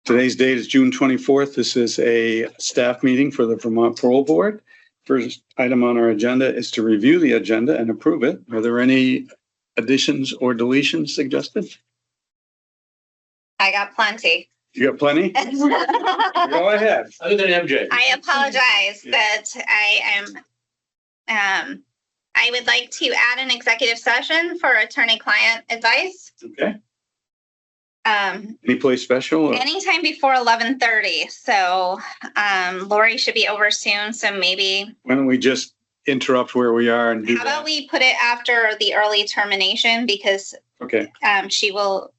Today's date is June 24th. This is a staff meeting for the Vermont Parole Board. First item on our agenda is to review the agenda and approve it. Are there any additions or deletions suggested? I got plenty. You got plenty? Go ahead. Other than MJ. I apologize that I would like to add an executive session for attorney-client advice. Okay. Any place special? Or? Anytime before 11:30. So Lori should be over soon. So maybe. Why don't we just interrupt where we are and do How about we put it after the early termination, because okay. She will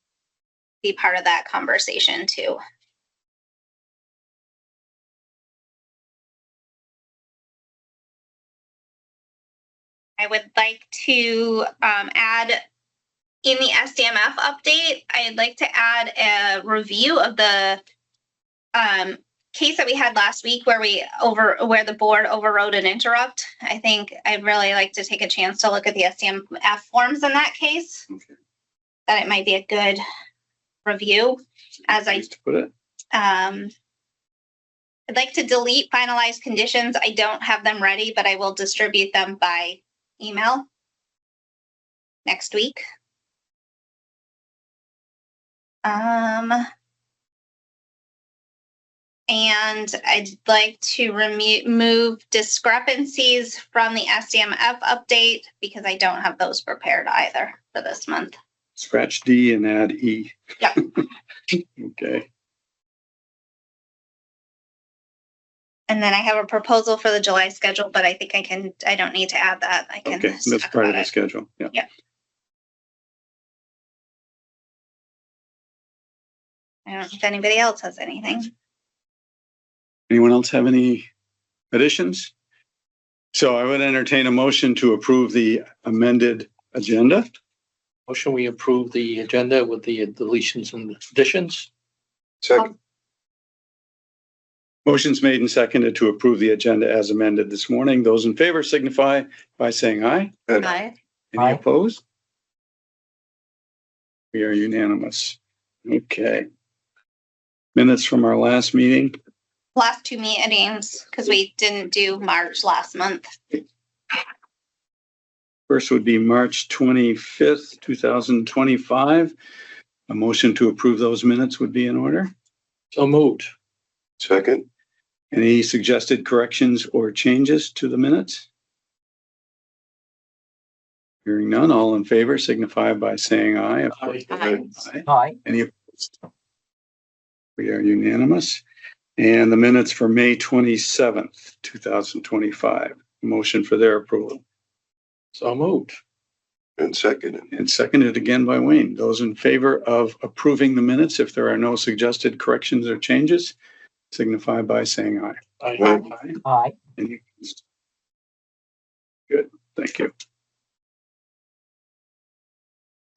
be part of that conversation too. I would like to add in the SDMF update, I'd like to add a review of the case that we had last week where the board overrode an interrupt. I think I'd really like to take a chance to look at the SDMF forms in that case. Okay. That it might be a good review. As I put it. I'd like to delete finalized conditions. I don't have them ready, but I will distribute them by email next week. And I'd like to remove discrepancies from the SDMF update because I don't have those prepared either for this month. Scratch D and add E. Yep. Okay. And then I have a proposal for the July schedule, but I think I don't need to add that. I can. Okay, that's part of the schedule. Yeah. Yeah. I don't know if anybody else has anything. Anyone else have any additions? So I would entertain a motion to approve the amended agenda. Motion we approve the agenda with the deletions and additions. Second. Motion's made and seconded to approve the agenda as amended this morning. Those in favor signify by saying aye. Aye. Any opposed? We are unanimous. Okay. Minutes from our last meeting. Last two meetings, because we didn't do March last month. First would be March 25th, 2025. A motion to approve those minutes would be in order. So moved. Second. Any suggested corrections or changes to the minutes? Hearing none, all in favor signify by saying aye. Aye. Aye. Aye. Any opposed? We are unanimous. And the minutes for May 27th, 2025. Motion for their approval. So moved. And seconded. And seconded again by Wayne. Those in favor of approving the minutes, if there are no suggested corrections or changes, signify by saying aye. Aye. Aye. Aye. Any opposed? Good, thank you.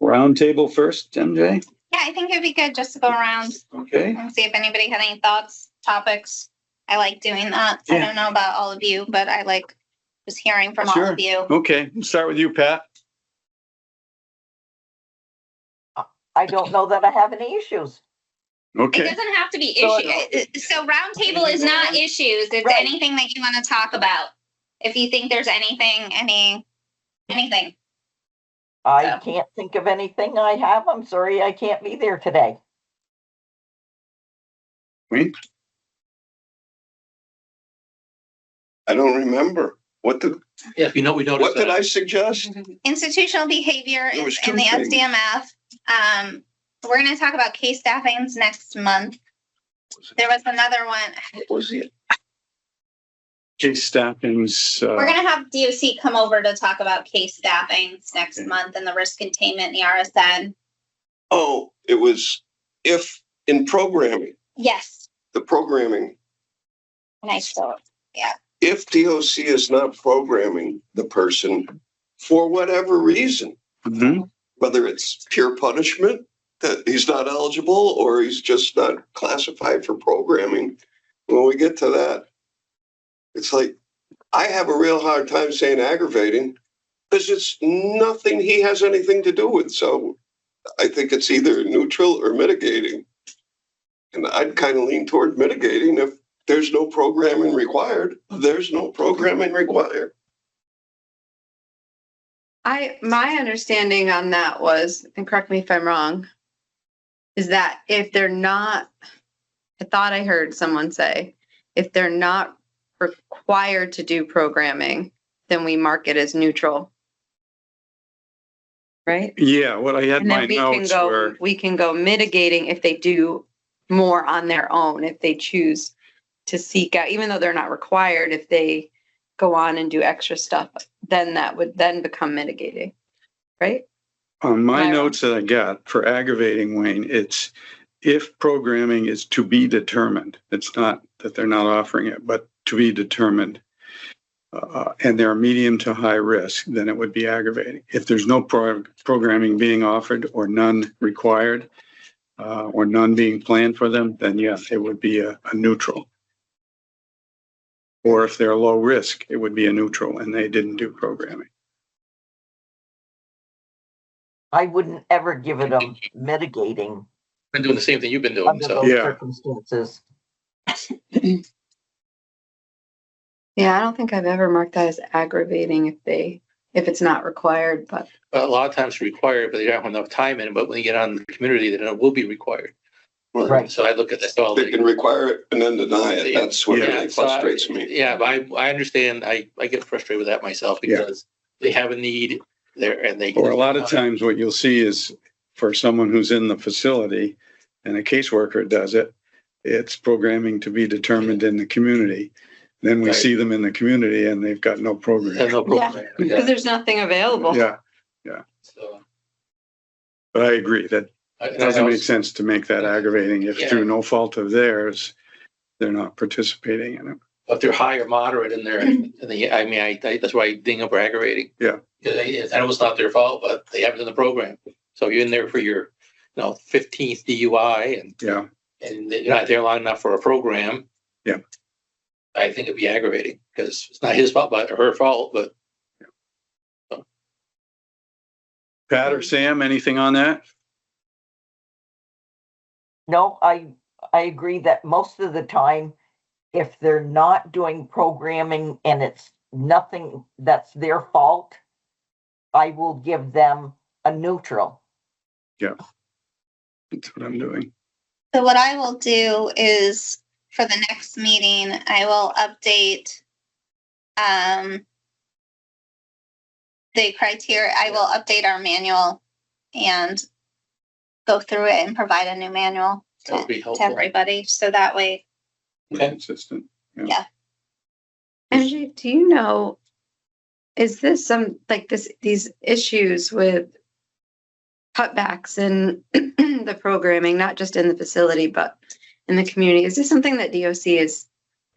Roundtable first, MJ? Yeah, I think it'd be good just to go around Okay. and see if anybody had any thoughts, topics. I like doing that. Yeah. I don't know about all of you, but I like just hearing from all Sure. of you. Okay, we'll start with you, Pat. I don't know that I have any issues. It Okay, doesn't have to be So- issue. So roundtable is not issues. It's Right. anything that you want to talk about. If you think there's anything. I Yeah. can't think of anything I have. I'm sorry I can't be there today. Wayne? I don't remember. What did Yeah, if you know, we noticed that. I suggest? Institutional behavior There was is two in the things. SDMF. We're going to talk about case staffings next month. There was another one. What was it? Case staffings. We're going to have DOC come over to talk about case staffings next month and the risk containment in the RSN. Oh, it was if in programming, Yes. the programming, And I still, if DOC is not programming the person for whatever reason, Mhm. whether it's pure punishment that he's not eligible or he's just not classified for programming, when we get to that, it's like, I have a real hard time saying aggravating because it's nothing he has anything to do with. So I think it's either neutral or mitigating. And I'd kind of lean toward mitigating. If there's no programming required, there's no programming required. My understanding on that was, and correct me if I'm wrong, is that if they're not, I thought I heard someone say, if they're not required to do programming, then we mark it as neutral. Right? Yeah, what I had And my then we can notes go, were, we can go mitigating if they do more on their own, if they choose to seek out, even though they're not required, if they go on and do extra stuff, then that would then become mitigating, right? on my Am I wrong? notes that I got for aggravating, Wayne, it's if programming is to be determined. It's not that they're not offering it, but to be determined. And they're medium to high risk, then it would be aggravating. If there's no programming being offered or none required, or none being planned for them, then yes, it would be a neutral. Or if they're low risk, it would be a neutral and they didn't do programming. I wouldn't ever give it a mitigating Been doing the same thing you've been doing, under so. those Yeah. circumstances. Yeah, I don't think I've ever marked that as aggravating if it's not required, but A lot of times required, but they don't have enough time in it, but when you get on the community, then it will be required. Right. So I look at that all. They can require it and then deny it. That's what Yeah. really frustrates me. Yeah, but I understand, I get frustrated with that myself Yeah. because they have a need there and they. Or a lot of times what you'll see is for someone who's in the facility and a caseworker does it, it's programming to be determined in the community. Then we Right. see them in the community and they've got no Have program. no program. because there's nothing available. Yeah, So, but I agree that and it I doesn't make also- sense to make that aggravating if Yeah. through no fault of theirs, they're not participating in it. If they're high or moderate in there, and that's why I ding up for aggravating. Yeah. I know it's not their fault, but they have it in the program. So you're in there for your, 15th DUI Yeah, and you're not there long enough for a program. Yeah. I think it'd be aggravating because it's not his fault, but or her fault, but Pat or Sam, anything on that? No, I agree that most of the time, if they're not doing programming and it's nothing that's their fault, I will give them a neutral. That's what I'm doing. So what I will do is for the next meeting, I will update the criteria. I will update our manual and go through it and provide a new manual that would be to helpful. everybody. So that way, Okay. Consistent. Angie, do you know, is this these issues with cutbacks in the programming, not just in the facility, but in the community? Is this something that DOC is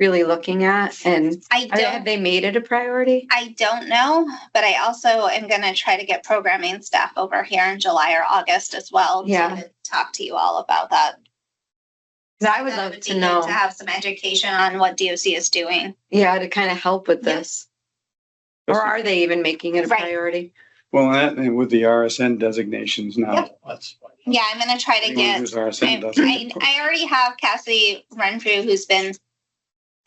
really looking at? And have they made it a priority? I don't know, but I also am going to try to get programming staff over here in July or August as well. Yeah. To talk to you all about that. Because I would That love be to good know, to have some education on what DOC is doing. yeah, to kind of help with Yeah. this. Or are they even making it a Right. priority? Well, and with the RSN designations now. Yep. That's fine. Yeah, I'm going to try to Anyone get. who's RSN doesn't get I already have Cassie Renfrew, who's been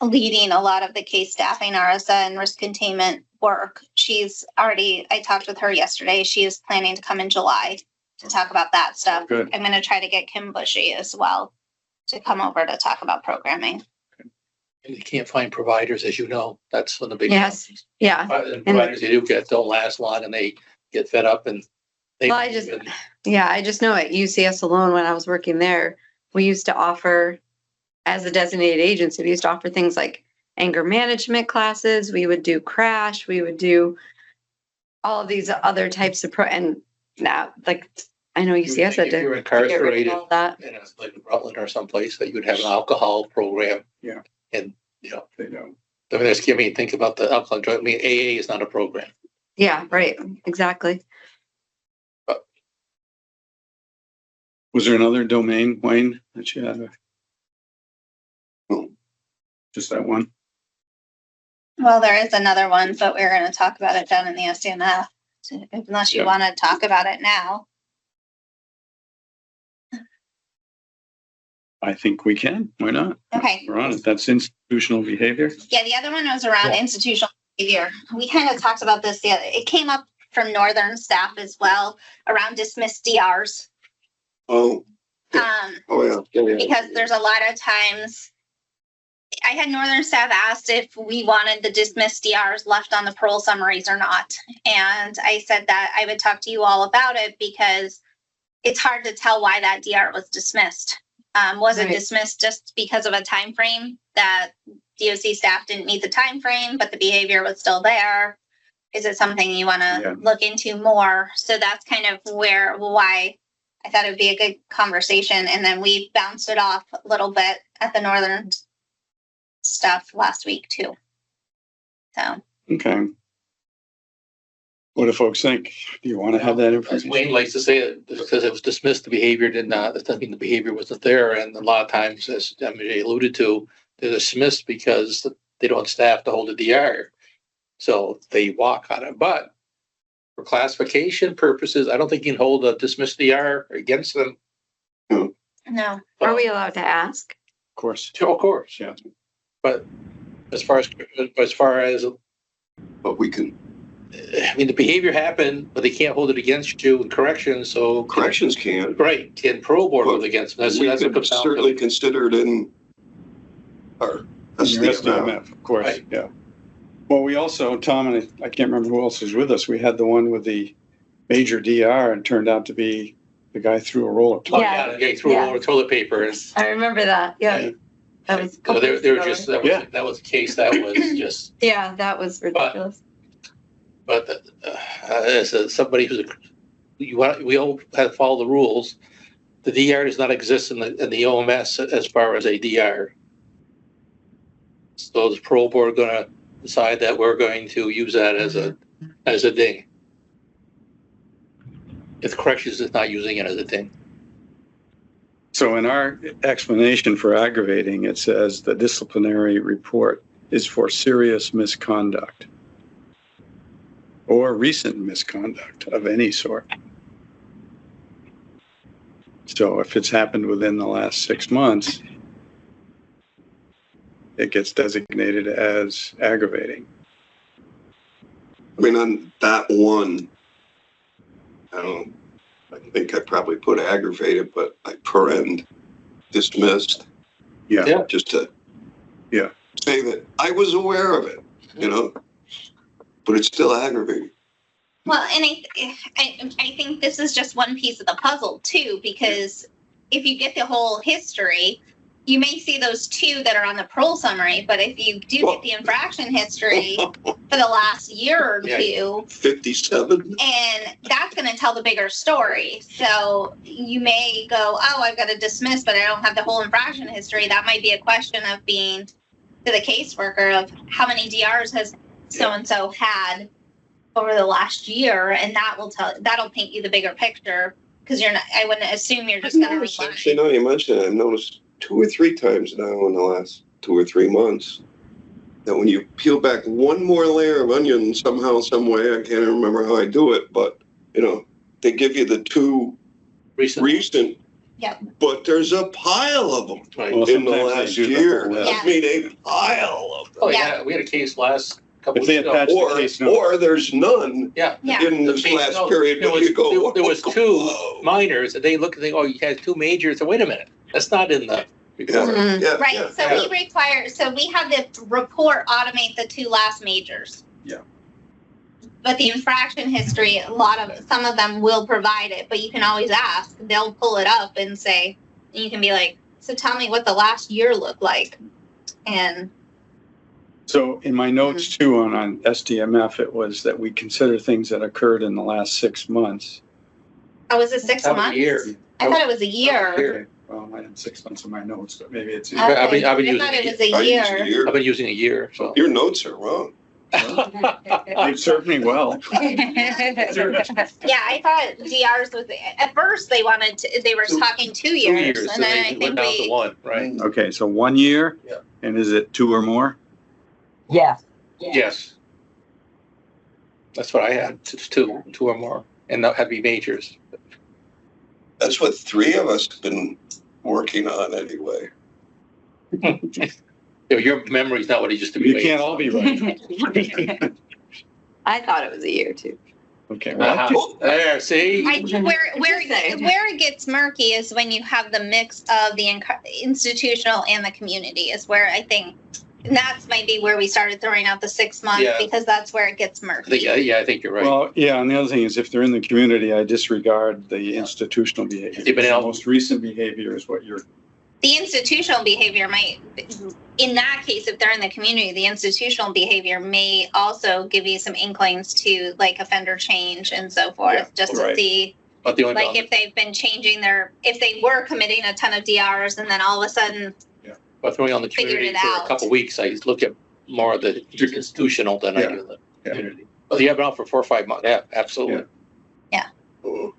leading a lot of the case staffing, RSA and risk containment work. I talked with her yesterday. She is planning to come in July to talk about that stuff. Good. I'm going to try to get Kim Bushy as well to come over to talk about programming. And you can't find providers, as you know, that's one of the big. Yes. problems. Yeah. And providers they do get don't last long and they get fed up and they. Well, I just know at UCS alone, when I was working there, we used to offer, as a designated agency, we used to offer things like anger management classes. We would do crash. We would do all of these other types of and now, I know UCS had If you're to get rid incarcerated of all that. in like Rutland or someplace that you would have an alcohol program. Yeah. And, They don't. think about the alcohol drug. AA is not a program. Yeah, right. Exactly. Was there another domain, Wayne, that you had? Just that one? Well, there is another one, but we're going to talk about it down in the SDMF, unless you Yeah. want to talk about it now. I think we can. Why not? Okay. We're on it. That's institutional behavior. Yeah, the other one was around Yeah. institutional behavior. We kind of talked about this. It came up from Northern staff as well around dismissed DRs. Oh, Um, oh, yeah. because there's a lot of times I had Northern staff asked if we wanted the dismissed DRs left on the parole summaries or not. And I said that I would talk to you all about it because it's hard to tell why that DR was dismissed. Was it Right. dismissed just because of a time frame that DOC staff didn't meet the time frame, but the behavior was still there? Is it something you want to Yeah. look into more? So that's kind of why I thought it would be a good conversation. And then we bounced it off a little bit at the Northern stuff last week too. So Okay. What do folks think? Do you want to have that As information? Wayne likes to say, it because it was dismissed, the behavior did not, that doesn't mean the behavior wasn't there. And a lot of times, as MJ alluded to, they're dismissed because they don't have staff to hold a DR. So they walk on it. But for classification purposes, I don't think you can hold a dismissed DR against them. no. Are we allowed to ask? Of course. Of course, Yeah. but as far as, But we can, I mean, the behavior happened, but they can't hold it against you in corrections. So corrections can. right, can parole board hold it against them? We That's what could comes down certainly to. consider it in our In your SDMF. SDMF, of course, Right. yeah. Well, we also, Tom, and I can't remember who else was with us, we had the one with the major DR and turned out to be the guy threw a roll of Oh, toilet. yeah, they threw Yeah. all the toilet paper and I remember that. Yeah. Yeah. That was. a so couple they weeks were ago. just, Yeah. that was a case that was just, Yeah, that was ridiculous. but as somebody we all have to follow the rules. The DR does not exist in the OMS as far as a DR. So is parole board gonna decide that we're going to use that as a ding? If corrections is not using it as a ding. So in our explanation for aggravating, it says the disciplinary report is for serious misconduct or recent misconduct of any sort. So if it's happened within the last 6 months, it gets designated as aggravating. I mean, on that one, I think I probably put aggravated, but I paren dismissed. Yeah. Yeah. Just to. Yeah. Say that I was aware of it, but it's still aggravating. Well, and I think this is just one piece of the puzzle too, because if you get the whole history, you may see those two that are on the parole summary, but if you do get the infraction history for the last year or two, 57. and that's going to tell the bigger story. So you may go, oh, I've got to dismiss, but I don't have the whole infraction history. That might be a question of being to the caseworker of how many DRs has so-and-so had over the last year, and that'll paint you the bigger picture, because I wouldn't assume you're just going to rely. Actually, now you mention it, I've noticed 2 or 3 times now in the last 2 or 3 months that when you peel back one more layer of onion somehow, some way, I can't remember how I do it, but they give you the 2 recent. Yep. But there's a pile of them Right. Well, in the sometimes they last do the year. whole list. I mean, a pile of them. Oh, Yeah. yeah, we had a case last couple If they weeks ago. attach the case note. Or there's none Yeah. Yeah. in The this case last note, period. There but was, you go, there was 2 whoa. minors, and they look and they, oh, you had 2 majors. So wait a minute, that's not in the report. Mhm. Yeah, Right, yeah. so we have the report automate the 2 last majors. Yeah. But the infraction history, some of them will provide it, but you can always ask. They'll pull it up and say, you can be like, so tell me what the last year looked like. And So in my notes too on SDMF, it was that we consider things that occurred in the last 6 months. was it 6 That was a months? year. I thought it was a year. Okay. Well, I had 6 months in my notes, but maybe it's. Okay. I've been I using thought it it. was a I use year. a year. I've been using a year, so. Your notes are wrong. They served me well. Yeah, I thought DRs was, at first they were talking 2 2 years. years, And so then I they went think down to 1, right? Okay, so 1 year? Yeah. And is it 2 or more? Yes. Yes. That's what I had, it's 2 or more, and that had to be majors. That's what 3 of us have been working on anyway. Your memory's not what it used to be. You can't all be right. I thought it was a year too. Okay, well, Uh-huh. There, see? Where it gets murky is when you have the mix of the institutional and the community is where I think, and that's maybe where we started throwing out the 6 months Yeah. because that's where it gets I murky. think, I think you're right. well, yeah, and the other thing is if they're in the community, I disregard the institutional behavior. They've been The out- most recent behavior is what you're, The institutional behavior might, in that case, if they're in the community, the institutional behavior may also give you some inklings to like offender change and so forth, Yeah, just to right. see But the only like if they've been changing if they were committing a ton of DRs and then all of a sudden, But throwing on the Figured community it for out. a couple of weeks, I look at more of the institutional than I do the Yeah. community. But you have been out for 4 or 5 months. Yeah, absolutely. Oh,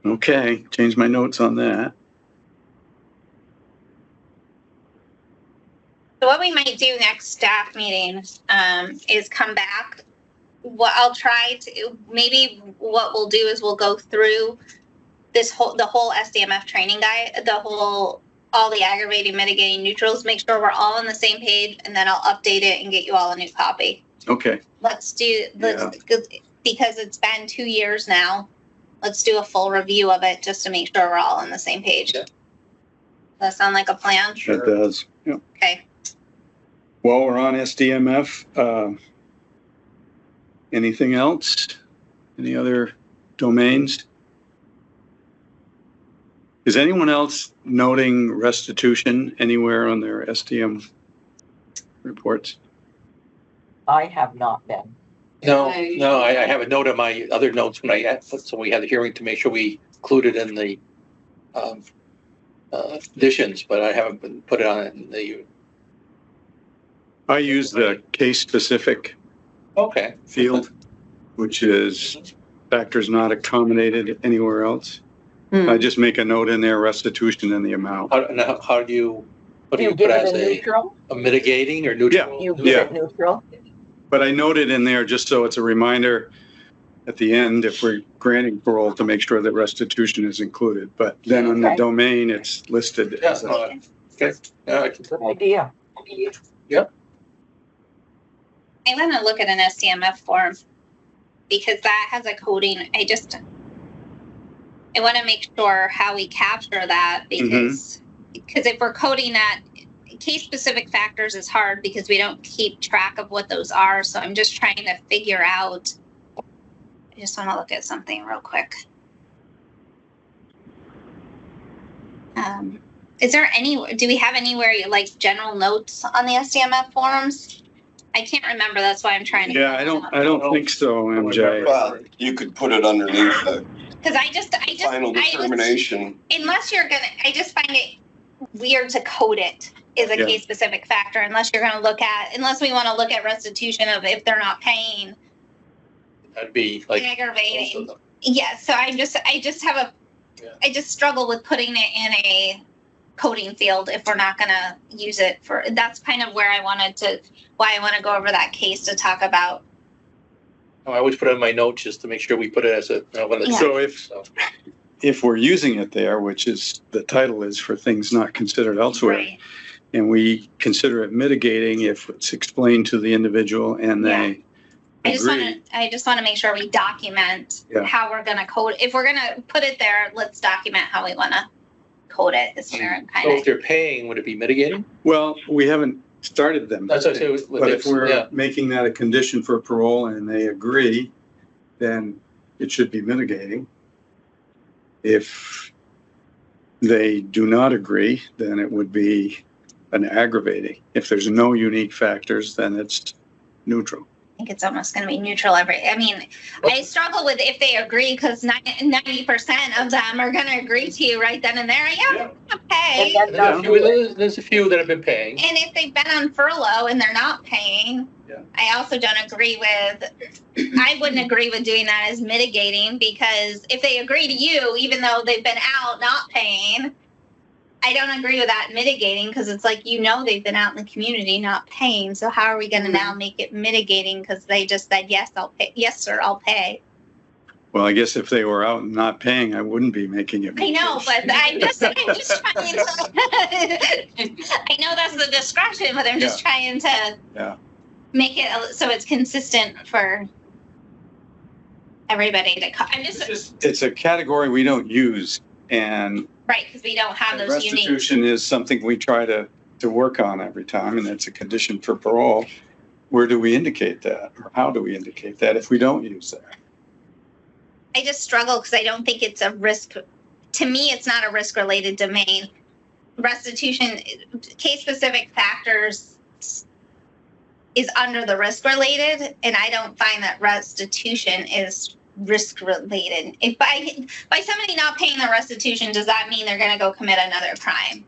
okay, change my notes on that. so what we might do next staff meeting is come back. What I'll try to, maybe what we'll do is we'll go through the whole SDMF training guide, all the aggravating, mitigating, neutrals, make sure we're all on the same page, and then I'll update it and get you all a new copy. Okay, Let's because it's been 2 years now. Let's do a full review of it just to make sure we're all on the same page. Yeah. Does that sound like a plan? that does. Yeah. Okay. While we're on SDMF, anything else? Any other domains? Is anyone else noting restitution anywhere on their SDM reports? I have not been. No, I have a note on my other notes when so we had the hearing to make sure we included in the additions, but I haven't been put it on in the. I use the case-specific Okay. field, which is factors not accommodated anywhere else. Hmm. I just make a note in there, restitution and the amount. How do you, what do you put give as it a neutral? a mitigating or neutral? You give Yeah. it neutral? But I note it in there just so it's a reminder at the end, if we're granting parole, to make sure that restitution is included. But then on the Okay. domain, it's listed Yeah, as a, okay. Yeah, I can- Good idea. I want to look at an SDMF form because that has a coding. I want to make sure how we capture that because if we're coding that, case specific factors is hard because we don't keep track of what those are. So I'm just trying to figure out. I just want to look at something real quick. Is there do we have anywhere like general notes on the SDMF forms? I can't remember. That's why I'm trying to. yeah, I don't think so, MJ. well, you could put it underneath the Because I just final determination. unless you're gonna, I just find it weird to code it as a Yeah. case specific factor unless you're gonna unless we want to look at restitution of if they're not paying That'd be like. most aggravating. of them. Yeah, so I just have Yeah. I just struggle with putting it in a coding field if we're not gonna use it for, that's kind of where why I want to go over that case to talk about. I always put it in my notes just to make sure we put it as one of the. Yeah. So if we're using it there, which is, the title is for things not considered elsewhere, Right. and we consider it mitigating if it's explained to the individual and they I just agree. want to make sure we document Yeah. how we're gonna code. If we're gonna put it there, let's document how we want to code it. Is where I'm So kind if of. they're paying, would it be mitigating? Well, we haven't started them. That's what I say with But if this, we're yeah. making that a condition for parole and they agree, then it should be mitigating. If they do not agree, then it would be an aggravating. If there's no unique factors, then it's neutral. I think it's almost going to be neutral I struggle with if they agree because 90% of them are going to agree to you right then and there. Yeah, I'm gonna pay. And then There's a few that have been paying. And if they've been on furlough and they're not paying, Yeah. I also don't agree I wouldn't agree with doing that as mitigating because if they agree to you, even though they've been out not paying, I don't agree with that mitigating because it's like, they've been out in the community not paying. So how are we going to now make it mitigating because they just said, yes, I'll pay. Yes, sir, I'll pay. Well, I guess if they were out and not paying, I wouldn't be making it. I know, but I'm just trying to, I know that's the discretion, but I'm just trying to Yeah. make it so it's consistent for everybody to, I'm just, It's a category we don't use, and right, because we don't have those unique. restitution is something we try to work on every time, and it's a condition for parole. Where do we indicate that, or how do we indicate that if we don't use that? I just struggle because I don't think it's a risk. To me, it's not a risk-related domain. Restitution, case-specific factors is under the risk-related, and I don't find that restitution is risk-related. If by somebody not paying the restitution, does that mean they're going to go commit another crime?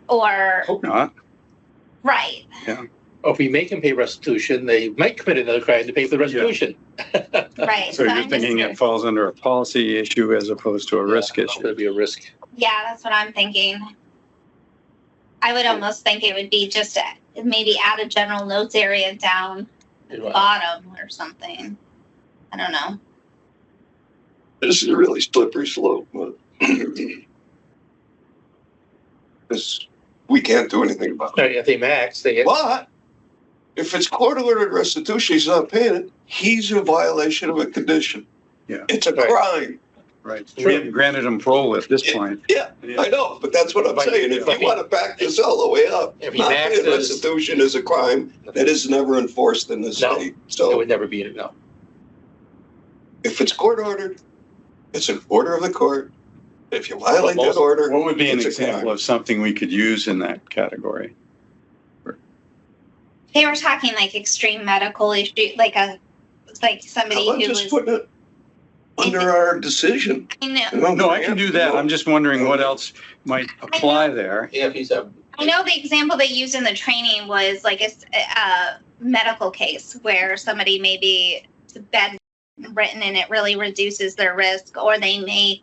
Or Hope not. right? Or if we make them pay restitution, they might commit another crime to pay for the restitution. Right. So you're I'm thinking just, it falls under a policy issue as opposed to a risk It's issue. going to be a risk. yeah, that's what I'm thinking. I would almost think it would be just maybe add a general notes area down the bottom or something. I don't know. This is a really slippery slope, but because we can't do anything about it. If they max, they. But if it's court-ordered restitution, he's not paying it, he's in violation of a condition. Yeah. It's a Right. crime. Right. We haven't granted them parole at this point. Yeah, I know, but that's what I'm saying. If you want to back this all the way up, If he not paying maxes- restitution is a crime that is never enforced in this No. state. It So would never be, no. if it's court-ordered, it's an order of the court. If you violate Well, that order, What would be an it's a example crime. of something we could use in that category? They were talking like extreme medical issue, like somebody How about who just was. putting it under our decision? I know. No, I can do that. I'm just wondering what else might apply there. Yeah, if he's a. I know the example they used in the training was like a medical case where somebody may be bedridden and it really reduces their risk, or they may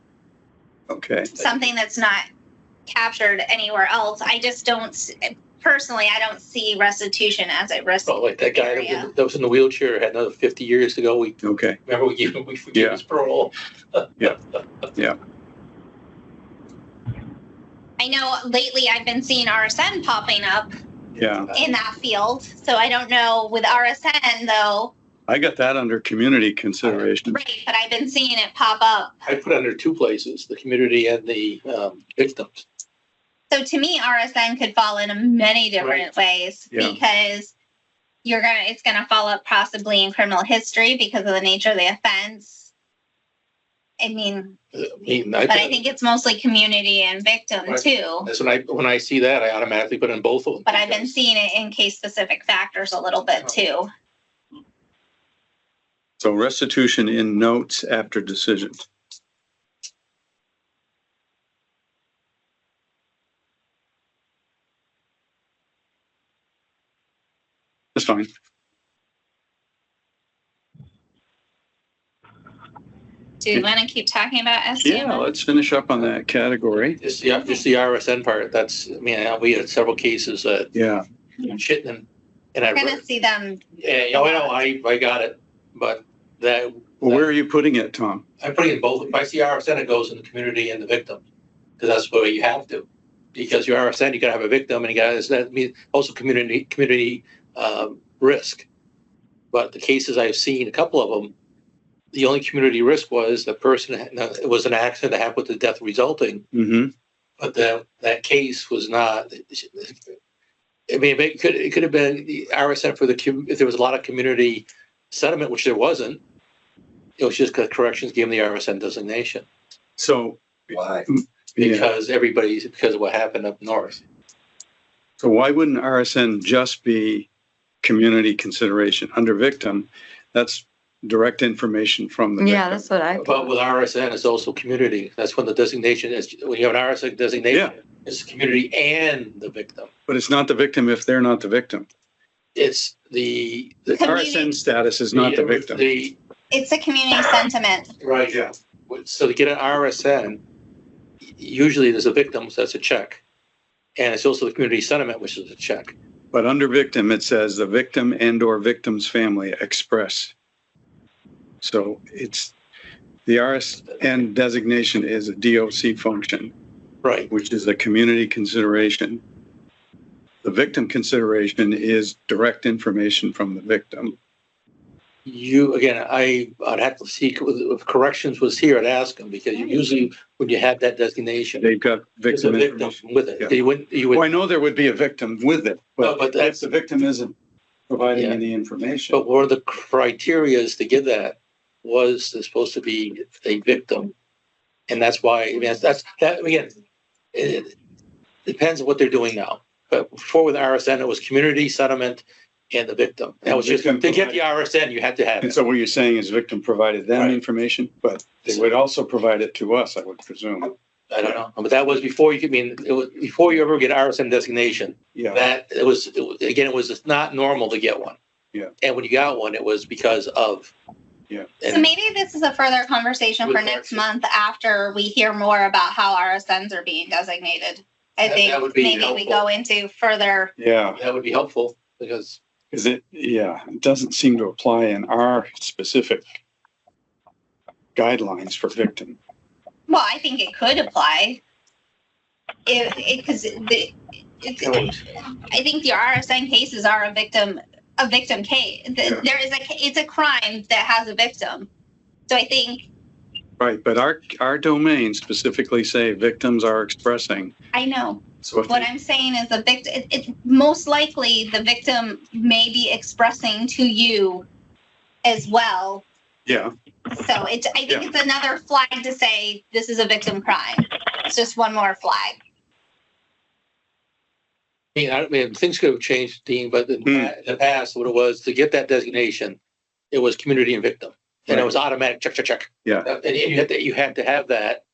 Okay. something that's not captured anywhere else. I just don't personally. I don't see restitution as a risk. Well, like that guy that was in the wheelchair, had another 50 years to go. We Okay. remember we gave Yeah. his parole. I know lately I've been seeing RSN popping up Yeah. in that field, so I don't know with RSN though. I got that under community consideration. Right, but I've been seeing it pop up. I put it under two places, the community and the victims. So to me, RSN could fall in many different ways Yeah. because it's gonna fall up possibly in criminal history because of the nature of the offense. I mean, but I think it's mostly community and victim Right. too. That's when I see that, I automatically put in both of them. But I've been seeing it in case specific factors a little bit too. So restitution in notes after decision. That's fine. Do you want to keep talking about Yeah, SDM? let's finish up on that category. Just the RSN part, we had several cases that Yeah. shit and I, I'm gonna see them. yeah, I got it, but that, Well, where are you putting it, Tom? I'm putting in both. If I see RSN, it goes in the community and the victim, because that's the way you have to. Because your RSN, you gotta have a victim, and that means also community risk. But the cases I've seen, a couple of them, the only community risk was the person. It was an accident that happened with the death resulting, Mm-hmm. but that case was not. I mean, it could have been the RSN for if there was a lot of community sentiment, which there wasn't. It was just because corrections gave them the RSN designation. So, Why? yeah. Because of what happened up north. So why wouldn't RSN just be community consideration under victim? That's direct information from the victim. Yeah, that's what I But thought. with RSN, it's also community. That's when the designation is. When you have an RSN designation, Yeah. it's community and the victim. But it's not the victim if they're not the victim. It's the RSN status is not the victim. It's a community sentiment. Right. Yeah. So to get an RSN, usually there's a victim, so that's a check. And it's also the community sentiment, which is a check. But under victim, it says the victim and or victim's family express. So it's The RSN designation is a DOC function, Right. which is a community consideration. The victim consideration is direct information from the victim. I'd have to see if corrections was here, I'd ask them, because usually when you have that designation, They've got there's a victim victim information. with it. Yeah. You Well, would, I know there would be a victim with it, No, but but if that's- the victim isn't providing Yeah. any information. but one of the criterias to give that was there's supposed to be a victim. And that's why, I mean, that, again, it depends on what they're doing now. But before with RSN, it was community settlement and the victim. That was just, to Victim get the RSN, you had to have And it. so what you're saying is victim provided them Right. information, but they would also provide it to us, I would presume. I don't know, but that was before you could, it was before you ever get RSN designation. Yeah, That it was not normal to get one. Yeah. And when you got one, it was because of. Yeah. So And maybe this is a further conversation With for next correction. month after we hear more about how RSNs are being designated. I That think would be maybe we helpful. go into further, yeah, that would be helpful because because it doesn't seem to apply in our specific guidelines for victim. well, I think it could apply. Because I think the RSN cases are a victim case. Yeah. It's a crime that has a victim. So I think, Right, but our domain specifically say victims are expressing. I know. So if What they- I'm saying is the victim, it most likely the victim may be expressing to you as well. yeah, So I think it's another flag to say this is a victim crime. It's just one more flag. I mean, things could have changed, Dean, but in the past, what it was to get that designation, it was community and victim, and it was automatic check. Yeah. And you had to have that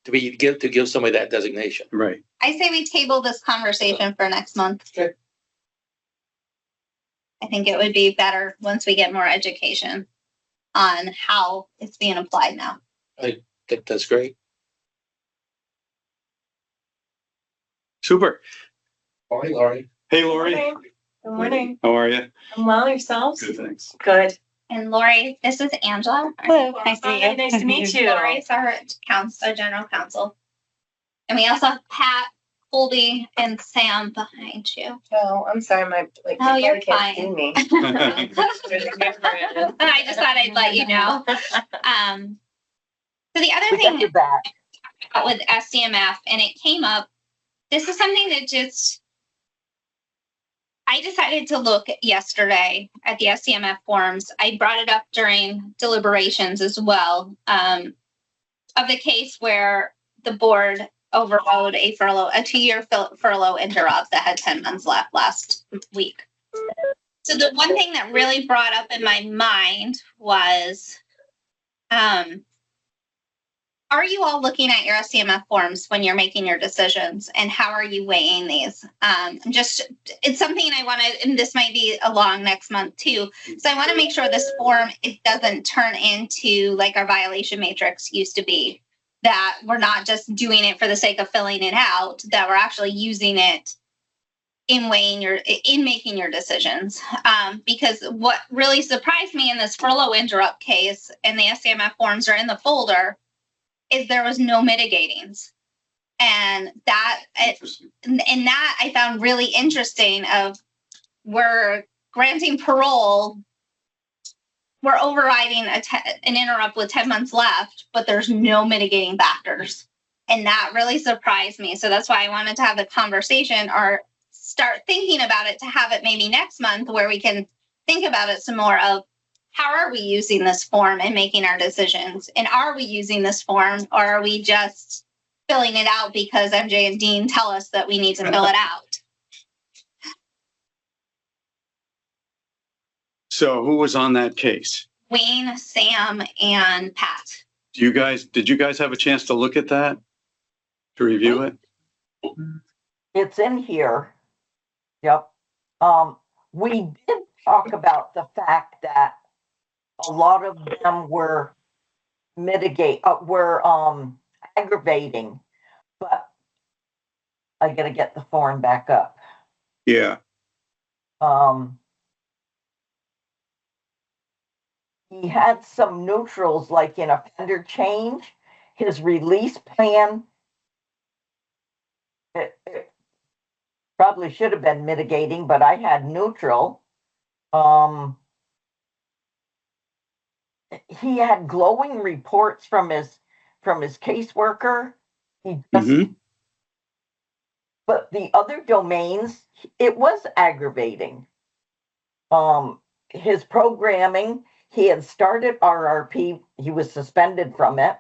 to give somebody that designation. right. I say we table this conversation for next month. Okay. I think it would be better once we get more education on how it's being applied now. I think that's great. Super. Morning, Laurie. Hey, Lori. Good morning. How are you? I'm well, yourselves? Good, thanks. Good. And Lori, this is Angela. Hello, nice to meet Hi, you. nice to meet you. Lori's our general counsel. And we also have Pat, Colby, and Sam behind you. Oh, I'm sorry, my Oh, you're can't fine. see me. I just thought I'd let you know. So the other We got thing your back. with SDMF, and it came up, this is something that just, I decided to look yesterday at the SDMF forms. I brought it up during deliberations as well, of the case where the board overrode a 2-year furlough interrupt that had 10 months left last week. So the one thing that really brought up in my mind was, are you all looking at your SDMF forms when you're making your decisions, and how are you weighing these? It's something I want to, and this might be along next month too. So I want to make sure this form, it doesn't turn into like our violation matrix used to be, that we're not just doing it for the sake of filling it out, that we're actually using it in making your decisions. Because what really surprised me in this furlough interrupt case, and the SDMF forms are in the folder, is there was no mitigatings. And that I found really interesting. Of we're granting parole, we're overriding an interrupt with 10 months left, but there's no mitigating factors. And that really surprised me. So that's why I wanted to have the conversation, or start thinking about it, to have it maybe next month where we can think about it some more of, how are we using this form and making our decisions? And are we using this form, or are we just filling it out because MJ and Dean tell us that we need to fill it out? So who was on that case? Wayne, Sam, and Pat. Did you guys have a chance to look at that? To review it? It's in here. Yep. We did talk about the fact that a lot of them were aggravating, but I gotta get the form back up. Yeah, he had some neutrals, like in offender change, his release plan. It probably should have been mitigating, but I had neutral. He had glowing reports from his caseworker. He just, Mhm. but the other domains, it was aggravating. His programming, he had started RRP, he was suspended from it.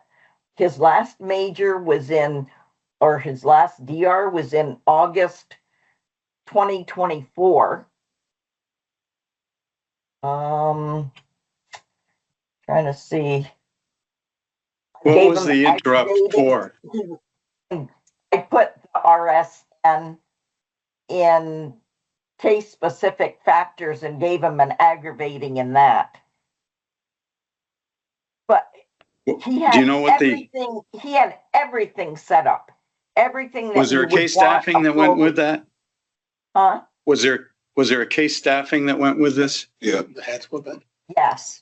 His last major was his last DR was in August 2024. Trying to see. What was the interrupt for? I put the RSN in case specific factors and gave him an aggravating in that. But he had Do you know what everything, he had everything set up. Everything that was there you a would case want staffing that went with that? Huh? Was there a case staffing that went with this? Yeah. That's what that. Yes.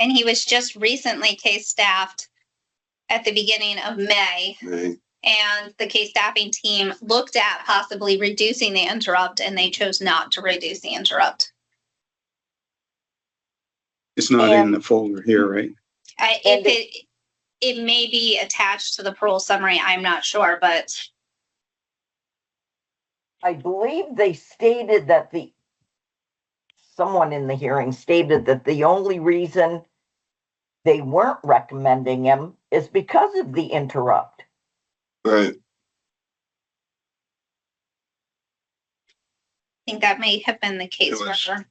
And he was just recently case staffed at the beginning of May. Right. And the case staffing team looked at possibly reducing the interrupt, and they chose not to reduce the interrupt. It's not in the folder here, right? It may be attached to the parole summary. I'm not sure, but I believe they stated that someone in the hearing stated that the only reason they weren't recommending him is because of the interrupt. Right. I think that may have been the case. It was- Worker.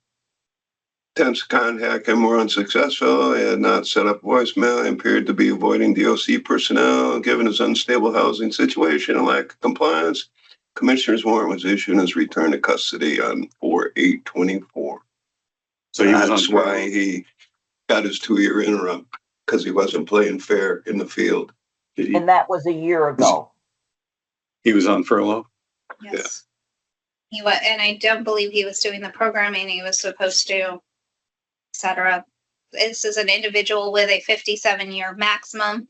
Attempts to contact him were unsuccessful. He had not set up voicemail and appeared to be avoiding DOC personnel. Given his unstable housing situation and lack of compliance, Commissioner's warrant was issued and his return to custody on 4/8/24. So he was That's on why parole. he got his 2-year interrupt, because he wasn't playing fair in the field. And that was a year ago. He was on furlough. Yes. He was, and I don't believe he was doing the programming he was supposed to, etc. This is an individual with a 57-year maximum,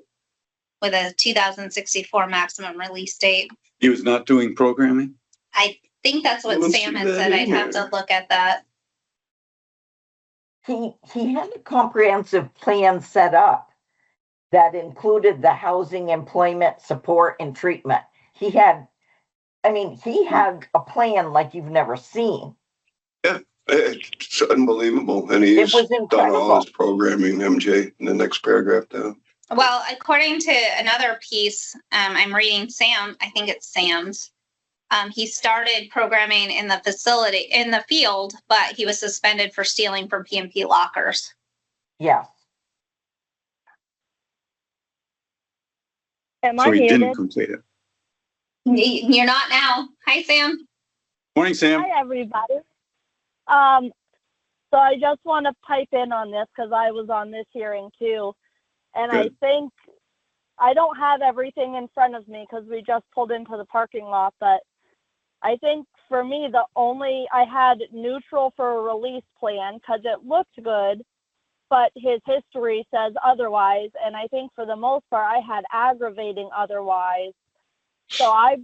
with a 2064 maximum release date. He was not doing programming. I think that's what I don't Sam see had that said. in I'd have to here. look at that. He had a comprehensive plan set up that included the housing, employment, support, and treatment. He had a plan like you've never seen. It's unbelievable. And It he's was done all incredible. his programming, MJ, in the next paragraph down. Well, according to another piece, I'm reading Sam, I think it's Sam's. He started programming in the facility, in the field, but he was suspended for stealing from PMP lockers. Yes. Am So I he didn't muted? complete it. You're not now. Hi, Sam. Morning, Sam. Hi, everybody. So I just want to pipe in on this because I was on this hearing too. And Good. I think I don't have everything in front of me because we just pulled into the parking lot, but I think for me, I had neutral for a release plan because it looked good, but his history says otherwise. And I think for the most part, I had aggravating otherwise. So I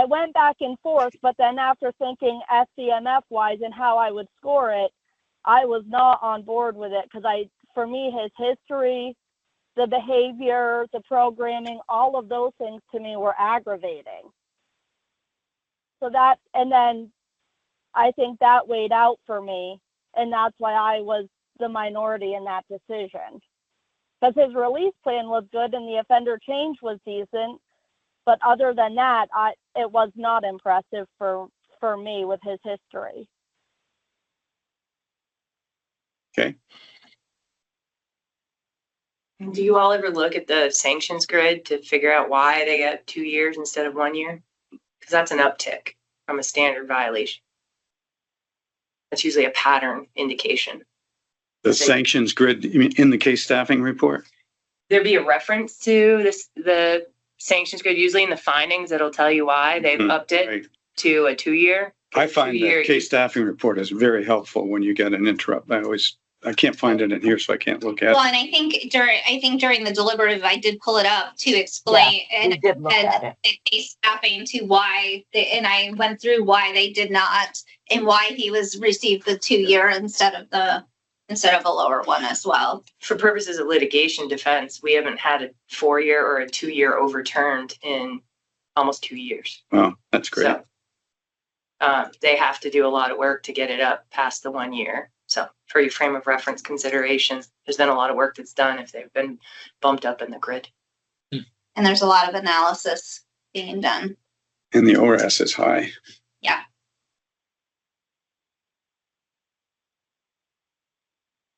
went back and forth, but then after thinking SCMF wise and how I would score it, I was not on board with it because for me, his history, the behavior, the programming, all of those things to me were aggravating. So and then I think that weighed out for me, and that's why I was the minority in that decision. Because his release plan was good and the offender change was decent, but other than that, it was not impressive for me with his history. Okay. Do you all ever look at the sanctions grid to figure out why they got 2 years instead of 1 year? Because that's an uptick from a standard violation. That's usually a pattern indication. The sanctions grid in the case staffing report. There'd be a reference to the sanctions grid, usually in the findings, it'll tell you why they've upped it Right. to a 2 year. I find the case staffing report is very helpful when you get an interrupt. I always I can't find it in here, so I can't look at Well, it. and I think during the deliberative, I did pull it up to explain We and did look at it. a staffing to why, and I went through why they did not and why he was received the 2-year instead of a lower one as well. For purposes of litigation defense, we haven't had a 4-year or a 2-year overturned in almost 2 years. Oh, that's great. So they have to do a lot of work to get it up past the 1 year. So for your frame of reference considerations, there's been a lot of work that's done if they've been bumped up in the grid. And there's a lot of analysis being done. And the ORAS is high. Yeah.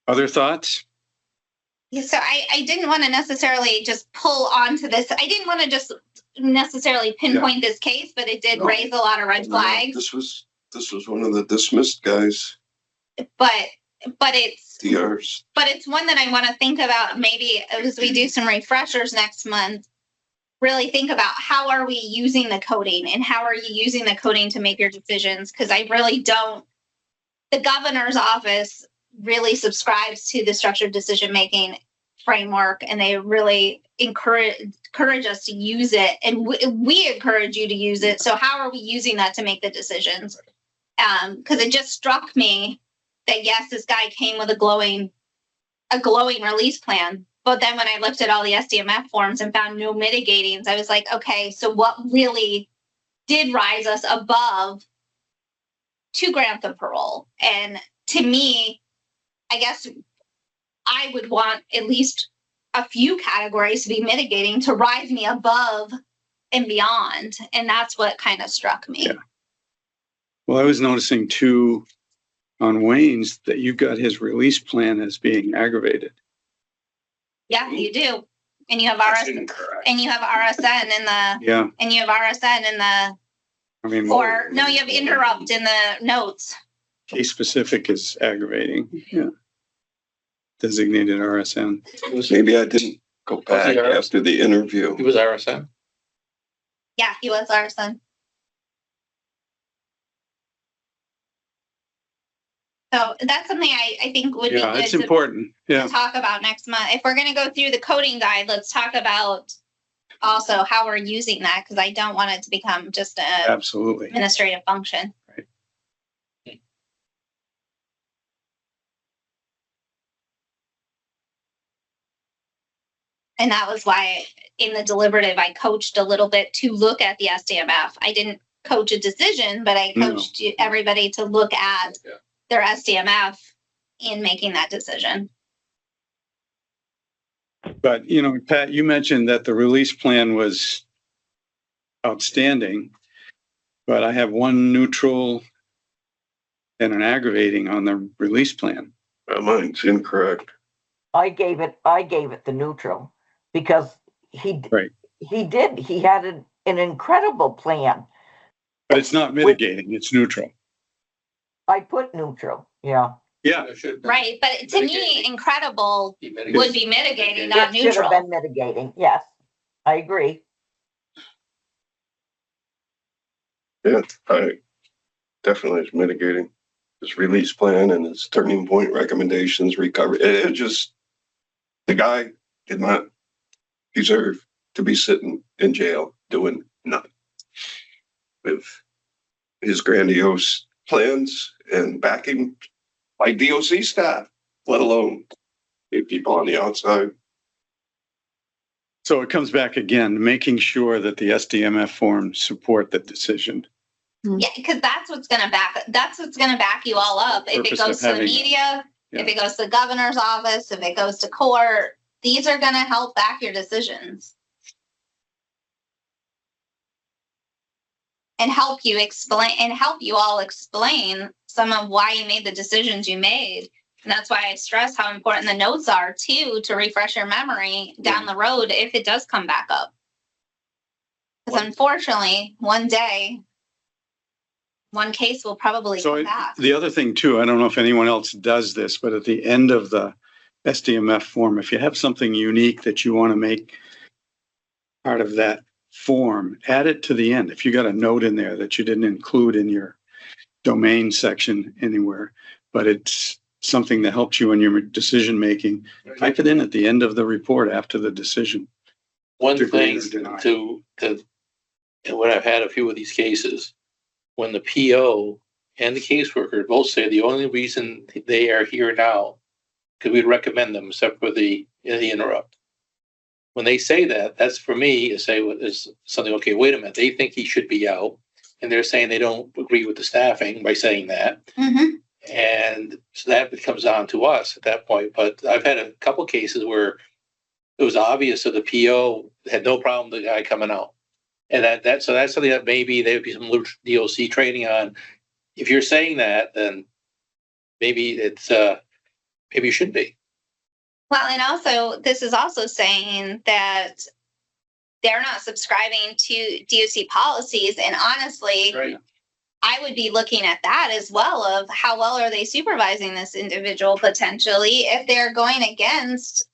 Other thoughts? Yeah, so I didn't want to necessarily just pull onto this. I didn't want to just necessarily pinpoint this case, but it did No. raise a lot of red flags. This was one of the dismissed guys, But it's DRs. one that I want to think about maybe as we do some refreshers next month. Really think about how are we using the coding and how are you using the coding to make your decisions? Because I really don't. The governor's office really subscribes to the structured decision making framework, and they really encourage us to use it, and we encourage you to use it. So how are we using that to make the decisions? Because it just struck me that yes, this guy came with a glowing release plan, but then when I looked at all the SDMF forms and found no mitigatings, I was like, okay, so what really did rise us above 2 grants of parole? And to me, I guess I would want at least a few categories to be mitigating to rise me above and beyond. And that's what kind of struck me. Yeah. Well, I was noticing too on Wayne's that you got his release plan as being aggravated. Yeah, you do. And you have That's RSN incorrect. and you have RSN in the Yeah. and you have RSN in the I mean, or no, you have interrupt in the notes. case specific is aggravating. Yeah. Designated RSN. Maybe I didn't go back DRs? after the interview. He was RSM. Yeah, he was RSN. So that's something I think would Yeah, be it's good to important. Yeah. talk about next month. If we're going to go through the coding guide, let's talk about also how we're using that, because I don't want it to become just an Absolutely. administrative function. Right. And that was why in the deliberative, I coached a little bit to look at the SDMF. I didn't coach a decision, but I No. coached everybody to look at Yeah. their SDMF in making that decision. But, you know, Pat, you mentioned that the release plan was outstanding, but I have one neutral and an aggravating on the release plan. Mine's incorrect. I gave it the neutral because he Right. he had an incredible plan. But it's not mitigating, it's neutral. I put neutral. Yeah. Yeah. It should Right. But to me, Mitigating. incredible be would mitigated. be mitigating, It not It should have neutral. been mitigating. Yes. I agree. Yeah, I definitely is mitigating. His release plan and his turning point recommendations, recovery. It just, the guy did not deserve to be sitting in jail doing nothing with his grandiose plans and backing by DOC staff, let alone people on the outside. So it comes back again, making sure that the SDMF forms support the decision. Yeah, because that's what's gonna back you all up. If it Purpose of goes to the having- media, Yeah. if it goes to the governor's office, if it goes to court, these are gonna help back your decisions. And help you all explain some of why you made the decisions you made. And that's why I stress how important the notes are too, to refresh your memory down the road if it does come back up. Because unfortunately, one day, one case will probably So come back. the other thing too, I don't know if anyone else does this, but at the end of the SDMF form, if you have something unique that you want to make part of that form, add it to the end. If you got a note in there that you didn't include in your domain section anywhere, but it's something that helps you in your decision-making, type it in at the end of the report after the decision. One To thing grant or deny. and when I've had a few of these cases, when the PO and the caseworker both say the only reason they are here now, because we'd recommend them except for the interrupt. When they say that, that's for me is something, okay, wait a minute, they think he should be out. And they're saying they don't agree with the staffing by saying that. Mm-hmm. And so that comes on to us at that point. But I've had a couple cases where it was obvious that the PO had no problem with the guy coming out. And so that's something that maybe there would be some DOC training on. If you're saying that, then maybe it's maybe you should be. Well, and also this is also saying that they're not subscribing to DOC policies. And honestly, Right. I would be looking at that as well of how well are they supervising this individual potentially if they're going against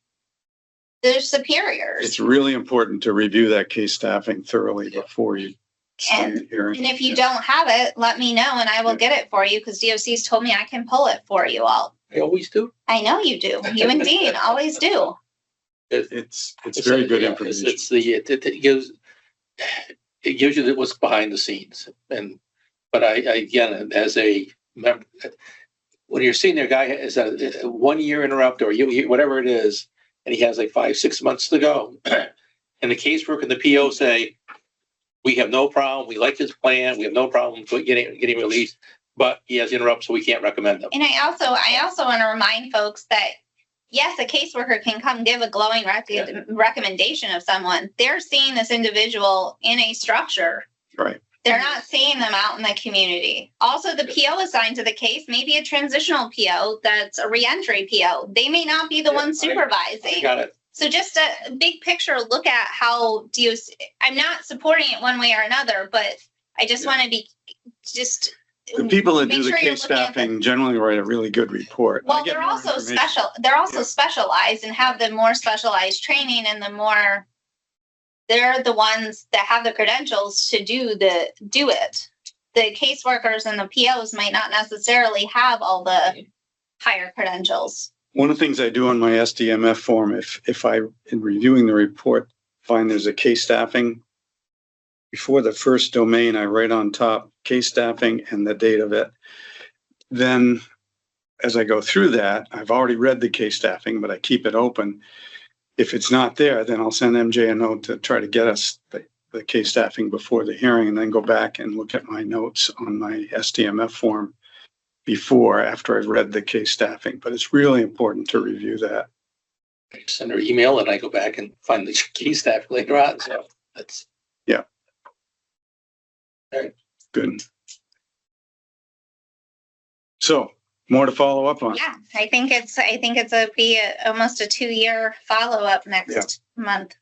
their superiors. It's really important to review that case staffing thoroughly before you start the hearing. And if you don't have it, let me know and I will get it for you because DOC's told me I can pull it for you all. I always do. I know you do. You and Dean always do. It's very good information. It gives you what's behind the scenes. But I again, as a member, when you're seeing their guy is a 1 year interrupt or whatever it is, and he has like 5-6 months to go, and the caseworker and the PO say, we have no problem, we like his plan, we have no problem getting released, but he has interrupts, so we can't recommend them. And I also want to remind folks that yes, a caseworker can come give a glowing recommendation of someone. They're seeing this individual in a structure. Right. They're not seeing them out in the community. Also, the PO assigned to the case may be a transitional PO that's a reentry PO. They may not be the one supervising. I got it. So just a big picture look at how DOC, I'm not supporting it one way or another, but I just want to be just. The people that make do the sure you're case looking at staffing generally write a really good report. Well, I get they're more also information. special. They're also Yeah. specialized and have the more specialized training and the more. They're the ones that have the credentials to do it. The caseworkers and the POs might not necessarily have all the higher credentials. One of the things I do on my SDMF form, if I, in reviewing the report, find there's a case staffing, before the first domain, I write on top case staffing and the date of it. Then as I go through that, I've already read the case staffing, but I keep it open. If it's not there, then I'll send MJ a note to try to get us the case staffing before the hearing and then go back and look at my notes on my SDMF form after I've read the case staffing. But it's really important to review that. I send her email and I go back and find the case staff later on. So that's. Yeah. All right. Good. So more to follow up on. Yeah, I think it's almost a 2-year follow-up next month.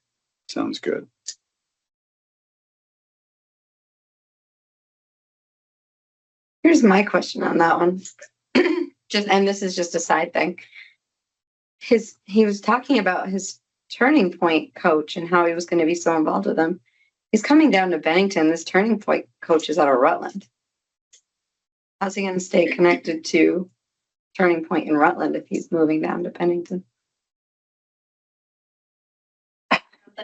Sounds good. Here's my question on that one. And this is just a side thing. He was talking about his Turning Point coach and how he was going to be so involved with them. He's coming down to Bennington. This Turning Point coach is out of Rutland. How's he going to stay connected to Turning Point in Rutland if he's moving down to Bennington?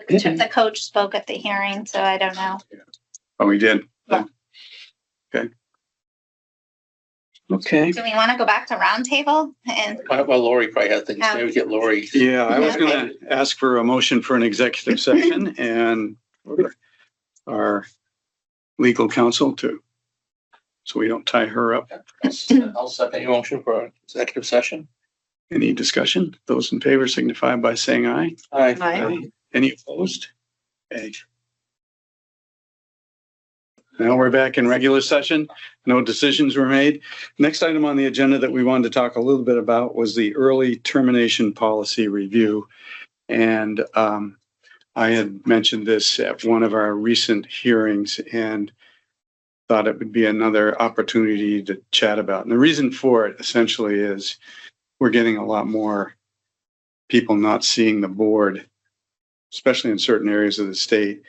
The coach spoke at the hearing, so I don't know. Oh, we did? Yeah. Okay. Okay. Do we want to go back to roundtable? And Well, Lori probably has things. Maybe get Lori. Yeah, I was going to ask for a motion for an executive session and for our legal counsel too, so we don't tie her up. I'll second your motion for an executive session. Any discussion? Those in favor signify by saying aye. Aye. Any opposed? Okay. Now we're back in regular session. No decisions were made. Next item on the agenda that we wanted to talk a little bit about was the early termination policy review. And I had mentioned this at one of our recent hearings and thought it would be another opportunity to chat about. And the reason for it essentially is we're getting a lot more people not seeing the board, especially in certain areas of the state,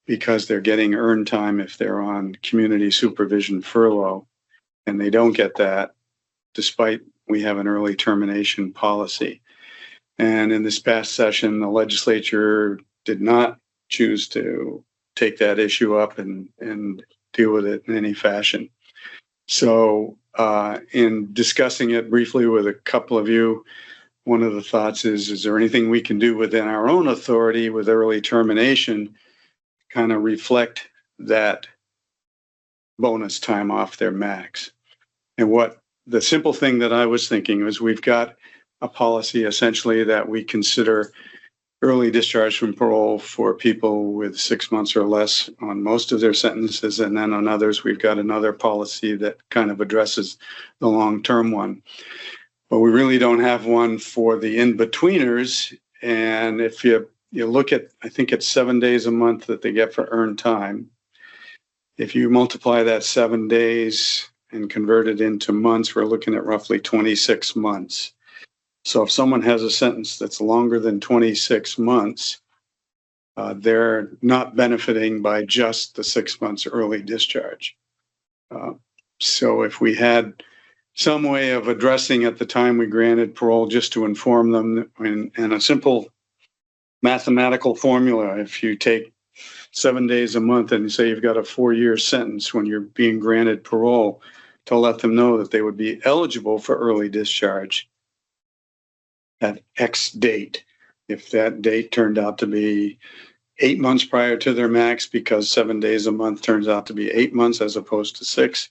because they're getting earned time if they're on community supervision furlough, and they don't get that despite we have an early termination policy. And in this past session, the legislature did not choose to take that issue up and deal with it in any fashion. So in discussing it briefly with a couple of you, one of the thoughts is there anything we can do within our own authority with early termination, kind of reflect that bonus time off their max? And what the simple thing that I was thinking was, we've got a policy essentially that we consider early discharge from parole for people with 6 months or less on most of their sentences. And then on others, we've got another policy that kind of addresses the long-term one. But we really don't have one for the in-betweeners. And if you look at, I think it's 7 days a month that they get for earned time. If you multiply that 7 days and convert it into months, we're looking at roughly 26 months. So if someone has a sentence that's longer than 26 months, they're not benefiting by just the 6 months early discharge. So if we had some way of addressing at the time we granted parole, just to inform them, and a simple mathematical formula, if you take 7 days a month and say you've got a 4-year sentence when you're being granted parole, to let them know that they would be eligible for early discharge at X date. If that date turned out to be 8 months prior to their max, because 7 days a month turns out to be 8 months as opposed to 6,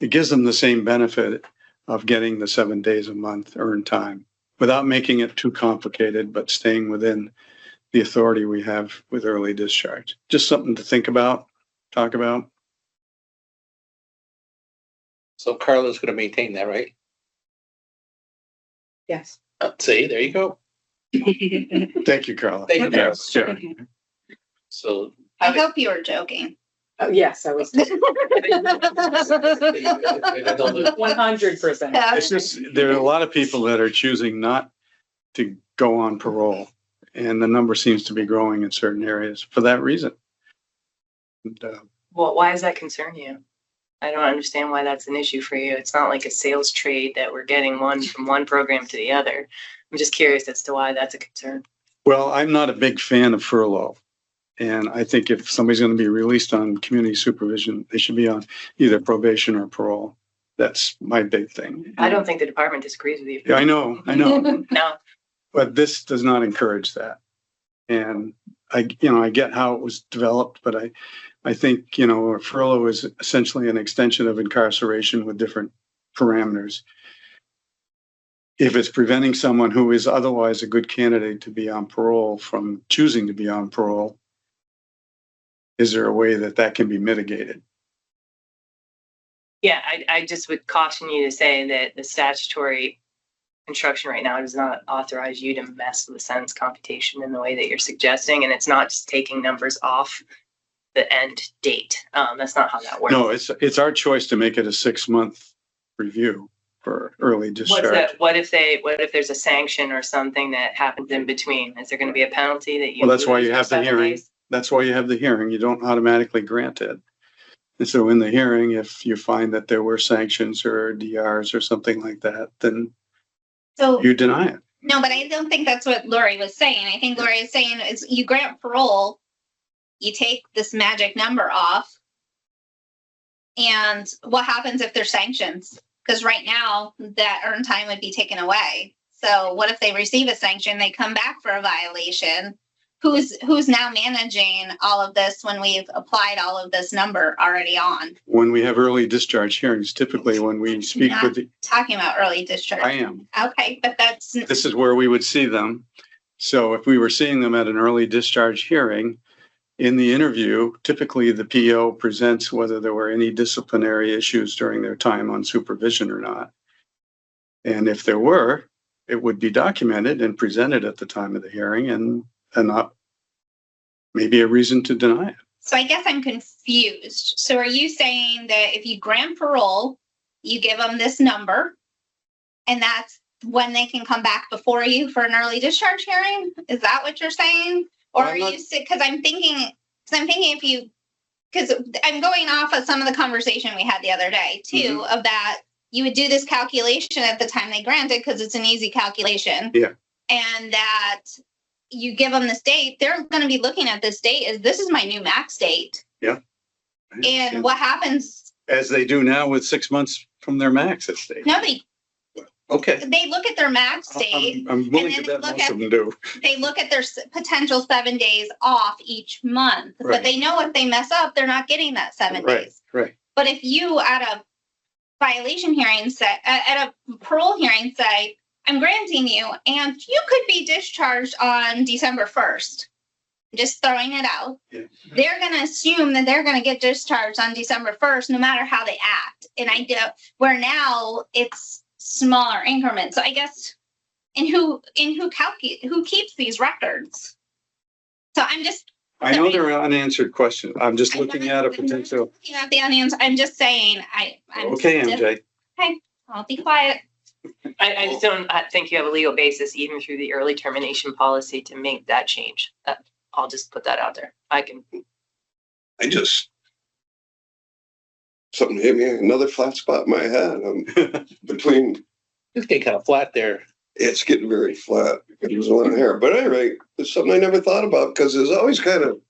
it gives them the same benefit of getting the 7 days a month earned time without making it too complicated, but staying within the authority we have with early discharge. Just something to think about, talk about. So Carla's going to maintain that, right? Yes. See, there you go. Thank you, Carla. Thank you, Carla. Yeah. So I hope you were joking. Oh, yes, I was. 100%. It's just, there are a lot of people that are choosing not to go on parole, and the number seems to be growing in certain areas for that reason. And, Well, why does that concern you? I don't understand why that's an issue for you. It's not like a sales trade that we're getting one from one program to the other. I'm just curious as to why that's a concern. well, I'm not a big fan of furlough. And I think if somebody's going to be released on community supervision, they should be on either probation or parole. That's my big thing. I don't think the department disagrees with you. Yeah, I know. No. But this does not encourage that. And I get how it was developed, but I think, a furlough is essentially an extension of incarceration with different parameters. If it's preventing someone who is otherwise a good candidate to be on parole from choosing to be on parole, is there a way that can be mitigated? Yeah, I just would caution you to say that the statutory construction right now does not authorize you to mess with the sentence computation in the way that you're suggesting. And it's not just taking numbers off the end date. That's not how that works. No, it's our choice to make it a 6-month review for early discharge. What if there's a sanction or something that happens in between? Is there going to be a penalty that you? Well, that's why you lose for have the 7 hearing. days? That's why you have the hearing. You don't automatically grant it. And so in the hearing, if you find that there were sanctions or DRs or something like that, then So you deny it. no, but I don't think that's what Lori was saying. I think Lori is saying is you grant parole, you take this magic number off, and what happens if there's sanctions? Because right now that earned time would be taken away. So what if they receive a sanction, they come back for a violation? Who's now managing all of this when we've applied all of this number already on? When we have early discharge hearings, typically when we speak with the, Talking about early discharge. I am. Okay, but that's This is where we would see them. So if we were seeing them at an early discharge hearing, in the interview, typically the PO presents whether there were any disciplinary issues during their time on supervision or not. And if there were, it would be documented and presented at the time of the hearing, and not maybe a reason to deny it. so I guess I'm confused. So are you saying that if you grant parole, you give them this number, and that's when they can come back before you for an early discharge hearing? Is that what you're saying? Or Well, are I'm not- you, because I'm thinking if you, because I'm going off of some of the conversation we had the other day too, of that you would do this calculation at the time they granted because it's an easy calculation. Yeah. And that you give them this date, they're going to be looking at this date as this is my new max date. Yeah. And what happens? As they do now with 6 months from their max estate. No, Okay. they look at their max date. I'm willing and to then bet look most at- of them do. They look at their potential 7 days off each month, Right. but they know if they mess up, they're not getting that 7 Right, days. right. But if you at a violation hearing say, at a parole hearing say, I'm granting you, and you could be discharged on December 1st. Just throwing it out. Yeah. They're going to assume that they're going to get discharged on December 1st, no matter how they act. And I do, where now it's smaller increments. So I guess, and who keeps these records? So I'm just. I know they're unanswered questions. I'm just I'm looking not- at a I'm not potential. looking at the onions. I'm just saying, I'm Okay, just- MJ. I'll be quiet. I just don't think you have a legal basis even through the early termination policy to make that change. I'll just put that out there. Something hit me, another flat spot in my head. Between, It's getting kind of flat there. it's getting very flat. It was a lot of hair. But anyway, it's something I never thought about because it's always kind of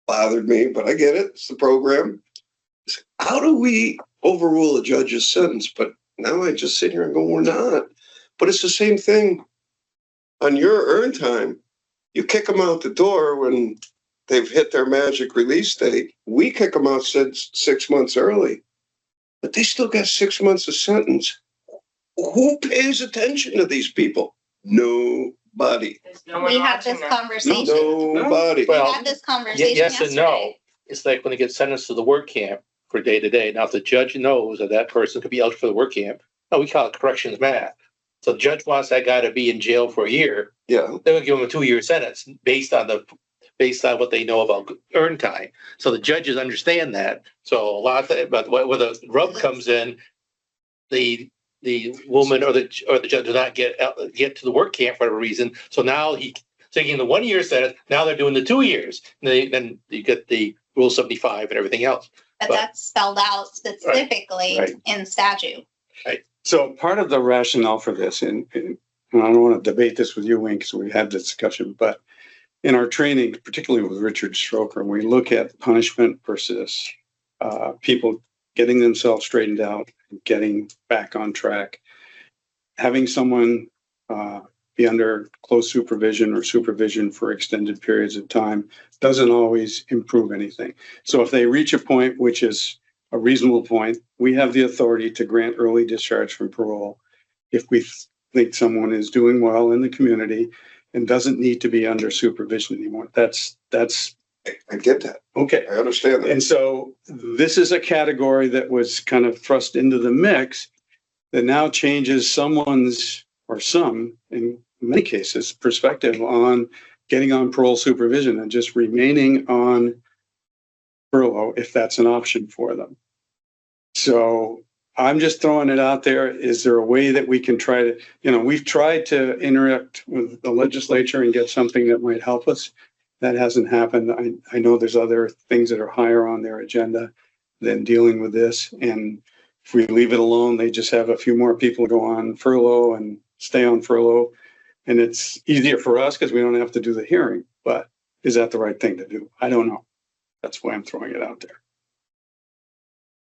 bothered me, but I get it. It's the program. How do we overrule a judge's sentence? But now I just sit here and go, we're not. But it's the same thing on your earn time. You kick them out the door when they've hit their magic release date. We kick them out 6 months early, but they still got 6 months of sentence. Who pays attention to these people? Nobody. There's no one We had watching this them. conversation. Nobody. We Well, had this conversation yes and no. yesterday. It's like when they get sentenced to the work camp for day to day. Now, if the judge knows that that person could be eligible for the work camp, no, we call it corrections math. So the judge wants that guy to be in jail for a year. Yeah. They would give him a 2-year sentence based on what they know about earn time. So the judges understand that. So but where the rub comes in, the woman or the judge does not get to the work camp for whatever reason. So now he's taking the 1 year sentence. Now they're doing the 2 years. And then you get the Rule 75 and everything else. But But- that's spelled out specifically Right. in statute. So part of the rationale for this, and I don't want to debate this with you, Wayne, because we had this discussion, but in our training, particularly with Richard Stroker, we look at punishment versus people getting themselves straightened out, getting back on track. Having someone be under close supervision or supervision for extended periods of time doesn't always improve anything. So if they reach a point which is a reasonable point, we have the authority to grant early discharge from parole if we think someone is doing well in the community and doesn't need to be under supervision anymore. That's I get that. okay. I understand that. And so this is a category that was kind of thrust into the mix that now changes someone's, or some, in many cases, perspective on getting on parole supervision and just remaining on furlough if that's an option for them. So I'm just throwing it out there. Is there a way that we can try to, we've tried to interact with the legislature and get something that might help us. That hasn't happened. I know there's other things that are higher on their agenda than dealing with this. And if we leave it alone, they just have a few more people go on furlough and stay on furlough. And it's easier for us because we don't have to do the hearing. But is that the right thing to do? I don't know. That's why I'm throwing it out there.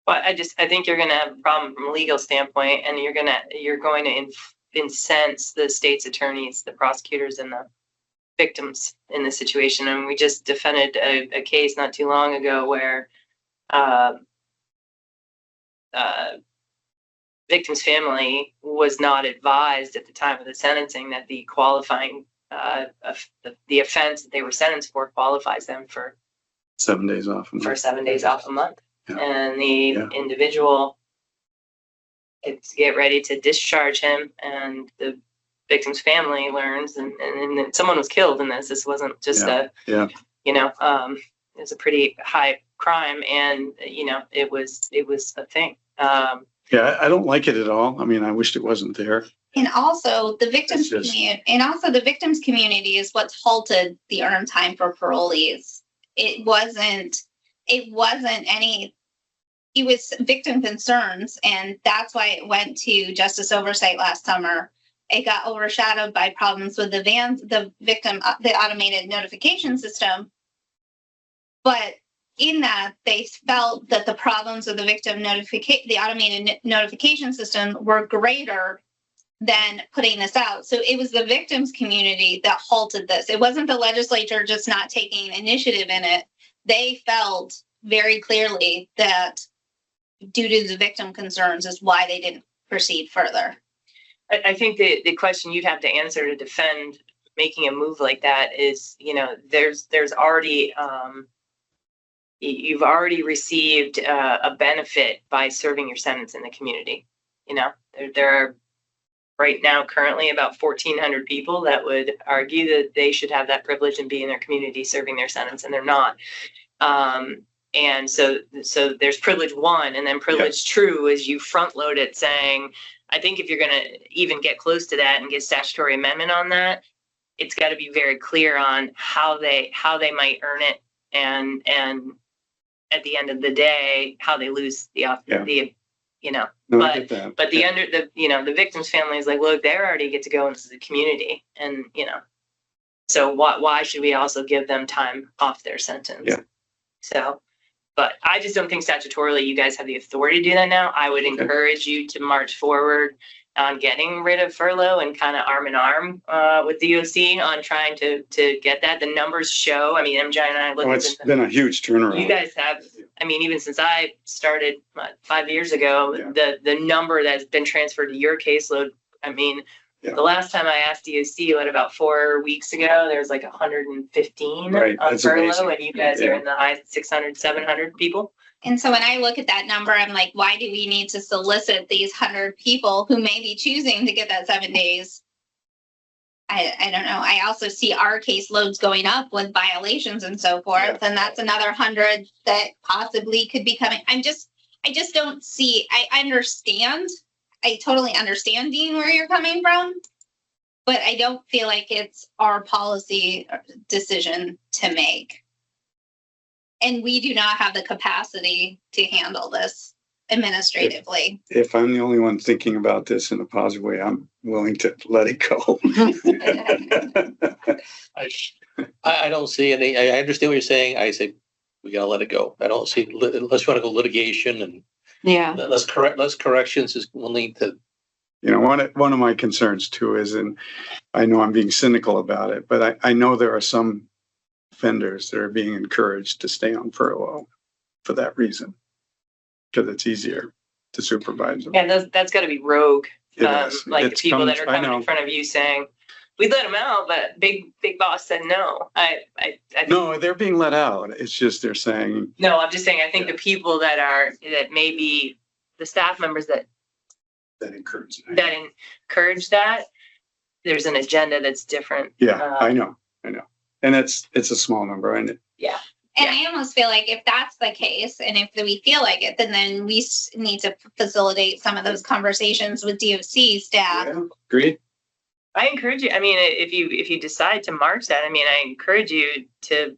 But I think you're going to have a problem from a legal standpoint, and you're going to incense the state's attorneys, the prosecutors, and the victims in this situation. And we just defended a case not too long ago where victim's family was not advised at the time of the sentencing that the qualifying the offense that they were sentenced for qualifies them for 7 days off. for 7 days off a month. Yeah. And the individual gets get ready to discharge him, and the victim's family learns, and then someone was killed in this. This wasn't just it was a pretty high crime, and it was a thing. Yeah, I don't like it at all. I mean, I wished it wasn't there. And also the victims It's just- community is what's halted the earn time for parolees. It wasn't any it was victim concerns, and that's why it went to justice oversight last summer. It got overshadowed by problems with the automated notification system. But in that, they felt that the problems with the automated notification system were greater than putting this out. So it was the victims community that halted this. It wasn't the legislature just not taking initiative in it. They felt very clearly that due to the victim concerns is why they didn't proceed further. I think the question you'd have to answer to defend making a move like that is, there's already, you've already received a benefit by serving your sentence in the community. There are right now currently about 1,400 people that would argue that they should have that privilege and be in their community serving their sentence, and they're not. And so there's privilege 1, and then privilege 2 is you front load it saying, I think if you're going to even get close to that and get statutory amendment on that, it's got to be very clear on how they might earn it, and at the end of the day, how they lose No, I get that. but the victim's family is like, look, they already get to go into the community, and so why should we also give them time off their sentence? Yeah. So, but I just don't think statutorily you guys have the authority to do that now. I would encourage you to march forward on getting rid of furlough and kind of arm in arm with DOC on trying to get that. The numbers show, MJ and I looked It's been a huge turnaround. You guys have, even since I started 5 years ago, the number that's been transferred to your caseload, the last time I asked DOC, about 4 weeks ago, there was like 115 on That's furlough, amazing. and you guys are in the high 600, 700 people. And so when I look at that number, I'm like, why do we need to solicit these 100 people who may be choosing to get that 7 days? I don't know. I also see our caseloads going up with violations and so forth. And that's another 100 that possibly could be coming. I just don't see, I totally understand, Dean, where you're coming from, but I don't feel like it's our policy decision to make. And we do not have the capacity to handle this administratively. If I'm the only one thinking about this in a positive way, I'm willing to let it go. I don't see any. I understand what you're saying. I say we gotta let it go. I don't see unless you want to go litigation and less corrections is willing to. One of my concerns too is, and I know I'm being cynical about it, but I know there are some offenders that are being encouraged to stay on furlough for that reason, because it's easier to supervise them. And that's got to be rogue. It is. Like people that are coming in front of you saying, we let them out, but big boss said no. I No, they're being let out. It's just they're saying. No, I'm just saying. I think the people that may be the staff members that encourage that. There's an agenda that's different. Yeah, I know, and it's a small number, and And I almost feel like if that's the case, and if we feel like it, then we need to facilitate some of those conversations with DOC staff. Yeah, agreed. I encourage you. If you decide to march that, I encourage you to,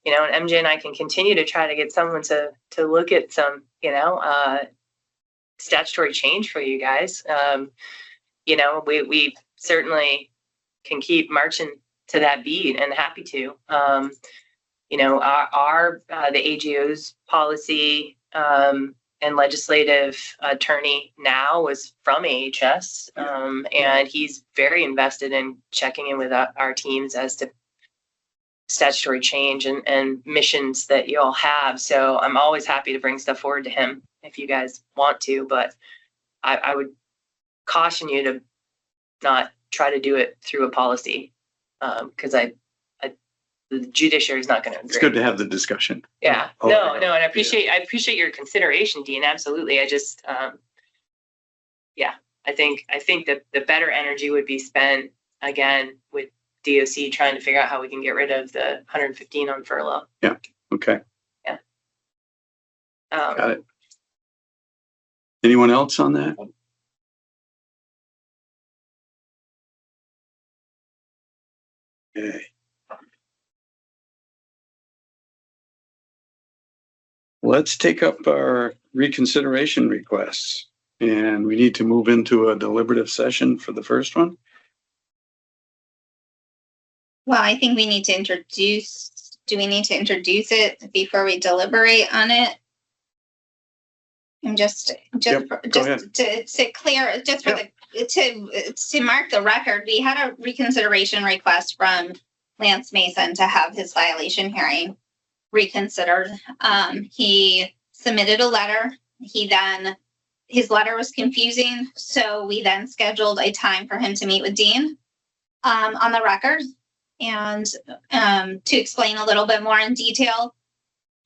and MJ and I can continue to try to get someone to look at some, statutory change for you guys. We certainly can keep marching to that beat, and happy to. The AGO's policy and legislative attorney now was from AHS, and he's very invested in checking in with our teams as to statutory change and missions that you all have. So I'm always happy to bring stuff forward to him if you guys want to, but I would caution you to not try to do it through a policy, because the judiciary is not going to agree. It's good to have the discussion. Yeah, and I appreciate your consideration, Dean. Absolutely. I just, I think that the better energy would be spent again with DOC trying to figure out how we can get rid of the 115 on furlough. Yeah. Okay. Yeah. Got it. Anyone else on that? Okay. Let's take up our reconsideration requests. And we need to move into a deliberative session for the first one. Well, I think we need to introduce, do we need to introduce it before we deliberate on it? And just Yep, go ahead. to clear, just for to mark the record, we had a reconsideration request from Lance Mason to have his violation hearing reconsidered. He submitted a letter. His letter was confusing, so we then scheduled a time for him to meet with Dean on the record and to explain a little bit more in detail.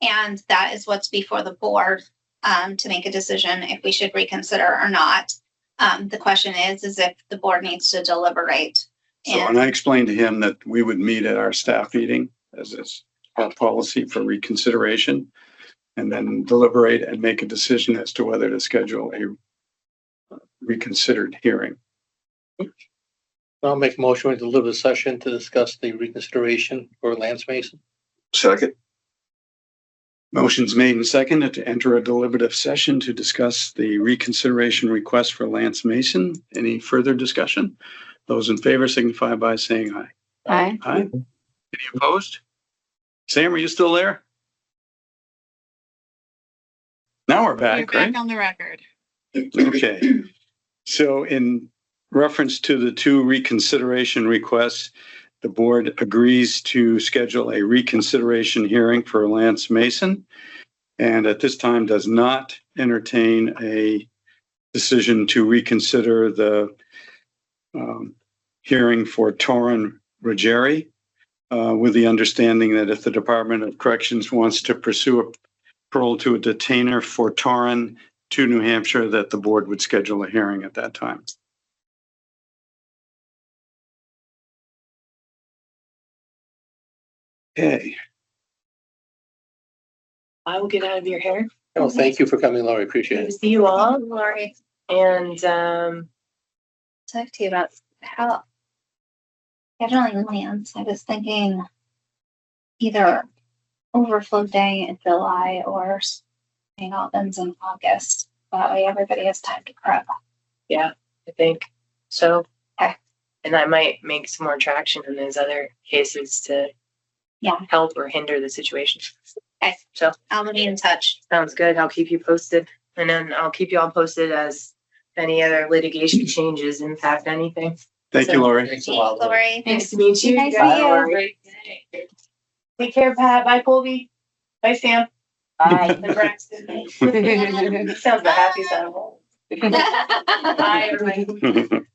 And that is what's before the board to make a decision if we should reconsider or not. The question is if the board needs to deliberate. And I explained to him that we would meet at our staff meeting as is our policy for reconsideration, and then deliberate and make a decision as to whether to schedule a reconsidered hearing. I'll make a motion to deliver the session to discuss the reconsideration for Lance Mason. Second. Motion's made and seconded to enter a deliberative session to discuss the reconsideration request for Lance Mason. Any further discussion? Those in favor signify by saying aye. Aye. Aye. Any opposed? Sam, are you still there? Now we're back, right? On the record. Okay. So in reference to the two reconsideration requests, the board agrees to schedule a reconsideration hearing for Lance Mason, and at this time does not entertain a decision to reconsider the hearing for Torrin Ruggieri, with the understanding that if the Department of Corrections wants to pursue a parole to a detainer for Torrin to New Hampshire, that the board would schedule a hearing at that time. Okay. I will get out of your hair. Oh, thank you for coming, Laurie. Appreciate Good to it. see you all. Lori, And talk to you about how scheduling lands. I was thinking either overflow day in July or St. Albans in August. That way everybody has time to prep. yeah, I think so. Okay. And I might make some more traction in those other cases to help or hinder the situation. Okay. So I'll be in touch. sounds good. I'll keep you posted. And then I'll keep you all posted as any other litigation changes impact anything. Thank you, Lori. Thanks a Thanks, lot, Laurie. Lori. Nice to meet you. Nice to guys. meet you. Have a great day. Take care, Pat. Bye, Colby. Bye, Sam. Bye. And Braxton. Sounds the happiest out of all. Bye, everybody.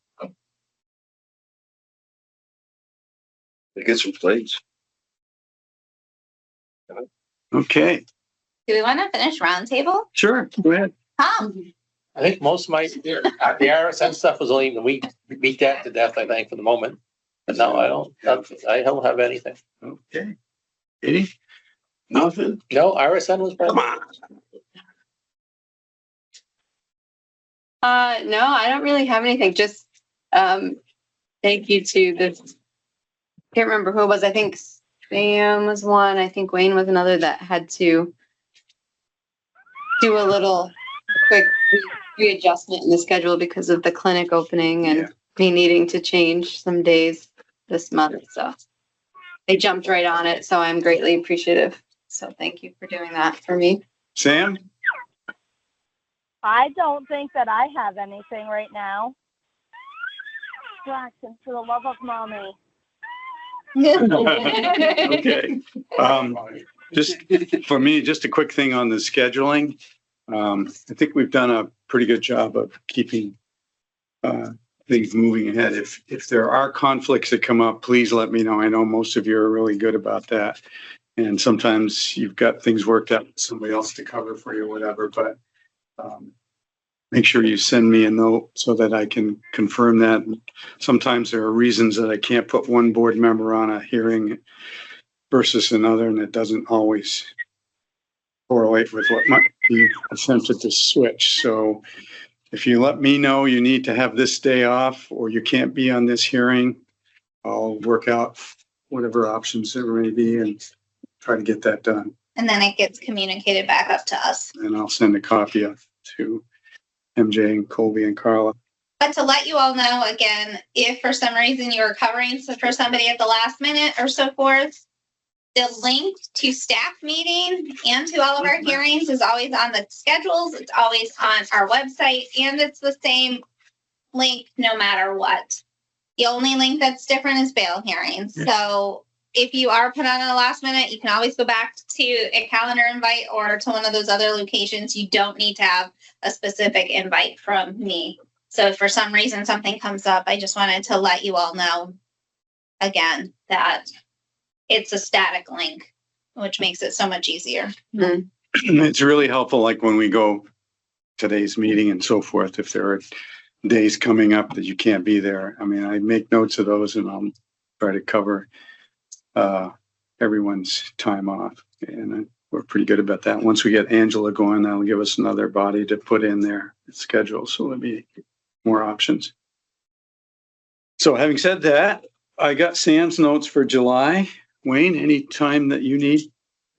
Get some plates. Okay, Do we want to finish roundtable? sure, go ahead. I think most of the RSN stuff was only we beat that to death, I think, for the moment. But no, I don't have anything. Okay. Katie? Nothing. No, RSN was Come present. on. No, I don't really have anything. Just thank you to this. Can't remember who it was. I think Sam was one. I think Wayne was another that had to do a little quick readjustment in the schedule because of the clinic opening and me needing to change some days this month. So they jumped right on it. So I'm greatly appreciative. So thank you for doing that for me. Sam? I don't think that I have anything right now. Jackson, for the love of mommy. Okay. Just for me, just a quick thing on the scheduling. I think we've done a pretty good job of keeping things moving ahead. If there are conflicts that come up, please let me know. I know most of you are really good about that. And sometimes you've got things worked out with somebody else to cover for you or whatever, but make sure you send me a note so that I can confirm that. Sometimes there are reasons that I can't put one board member on a hearing versus another, and it doesn't always correlate with what might be attempted to switch. So if you let me know you need to have this day off or you can't be on this hearing, I'll work out whatever options there may be and try to get that done. and then it gets communicated back up to us. And I'll send a copy of to MJ and Colby and Carla. But to let you all know, again, if for some reason you are covering for somebody at the last minute or so forth, the link to staff meeting and to all of our hearings is always on the schedules. It's always on our website, and it's the same link no matter what. The only link that's different is bail hearings. So if you are put on at the last minute, you can always go back to a calendar invite or to one of those other locations. You don't need to have a specific invite from me. So if for some reason something comes up, I just wanted to let you all know again that it's a static link, which makes it so much easier. It's really helpful, like when we go today's meeting and so forth, if there are days coming up that you can't be there. I mean, I make notes of those and I'll try to cover everyone's time off. And we're pretty good about that. Once we get Angela going, that'll give us another body to put in their schedule. So there'll be more options. So having said that, I got Sam's notes for July. Wayne, any time that you need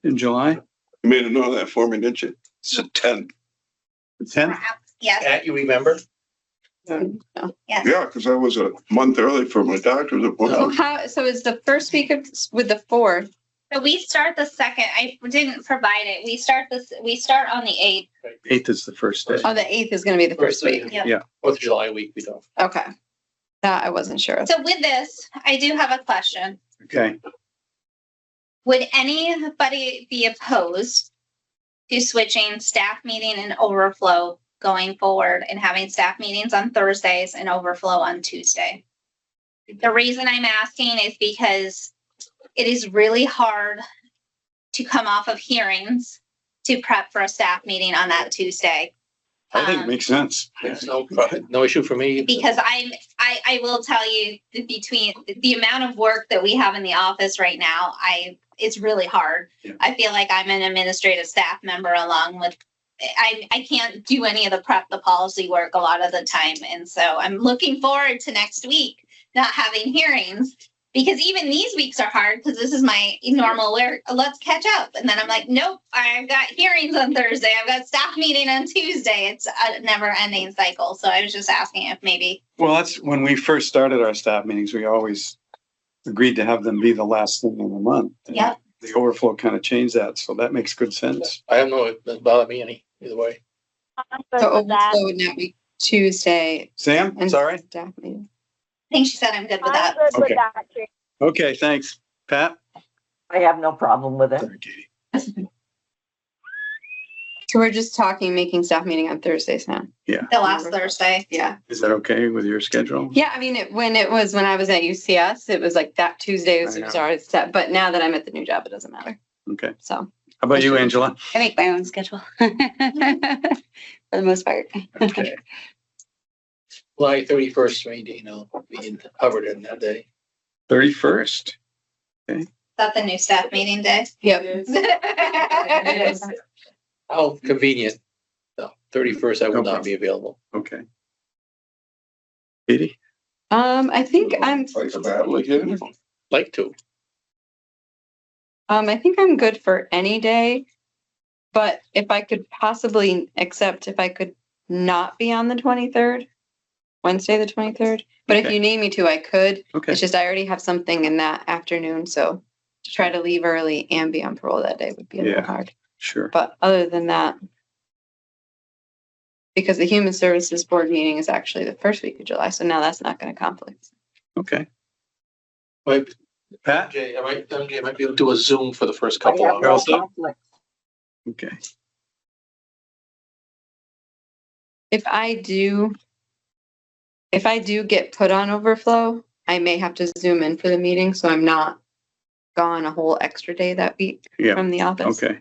in July? You made a note of that for me, didn't you? It's a 10. The 10th? Yes, Pat, you remember? yes. Yeah, because I was a month early for my doctor's So appointment. so is the first week of, with the 4th? So we start the 2nd. I didn't provide it. We start on the 8th. 8th is the first day. Oh, the 8th is going to be the first week. Yep. Yeah. 4th of July week, we don't. Okay. That I wasn't sure of. So with this, I do have a question. Okay. Would anybody be opposed to switching staff meeting and overflow going forward and having staff meetings on Thursdays and overflow on Tuesday? The reason I'm asking is because it is really hard to come off of hearings to prep for a staff meeting on that Tuesday. I think it makes sense. There's no issue for me. Because I will tell you that between the amount of work that we have in the office right now, it's really hard. Yeah. I feel like I'm an administrative staff member along with, I can't do any of the policy work a lot of the time. And so I'm looking forward to next week, not having hearings. Because even these weeks are hard because this is my normal work. Let's catch up. And then I'm like, nope, I've got hearings on Thursday. I've got staff meeting on Tuesday. It's a never ending cycle. So I was just asking if maybe. Well, that's when we first started our staff meetings, we always agreed to have them be the last thing of the month. Yep. The overflow kind of changed that. So that makes good sense. I don't know, it doesn't bother me any, either way. I'm good So with that. overflow would not be Tuesday. Sam, And sorry. staff meeting. I think she said I'm good with I'm that. good Okay. with that, too. Okay, thanks. Pat? I have no problem with it. Sorry, Katie. So we're just talking, making staff meeting on Thursdays now. The last Thursday. Yeah. Is that okay with your schedule? Yeah. I mean, when I was at UCS, it was like that Tuesday was I know. already set. But now that I'm at the new job, it doesn't matter. Okay. So How about you, Angela? I make my own schedule for the most part. Okay. July 31st, being covered in that day. 31st. Is that the new staff meeting day? yep. How convenient. No, 31st, I will No not be available. Okay. Katie? I think I'm Like to. I think I'm good for any day. But if I could possibly accept if I could not be on the 23rd, Wednesday the 23rd. But if Okay. you need me to, I could. Okay. It's just I already have something in that afternoon, so to try to leave early and be on parole that day would be a little Yeah. hard. Sure. But other than that, because the Human Services Board meeting is actually the first week of July, so now that's not going to conflict. Okay. Might, Pat? MJ might be able to do a Zoom for the first I couple have of no hours. conflict. Okay. If I do get put on overflow, I may have to Zoom in for the meeting, so I'm not gone a whole extra day that week Yeah. from the office. Okay.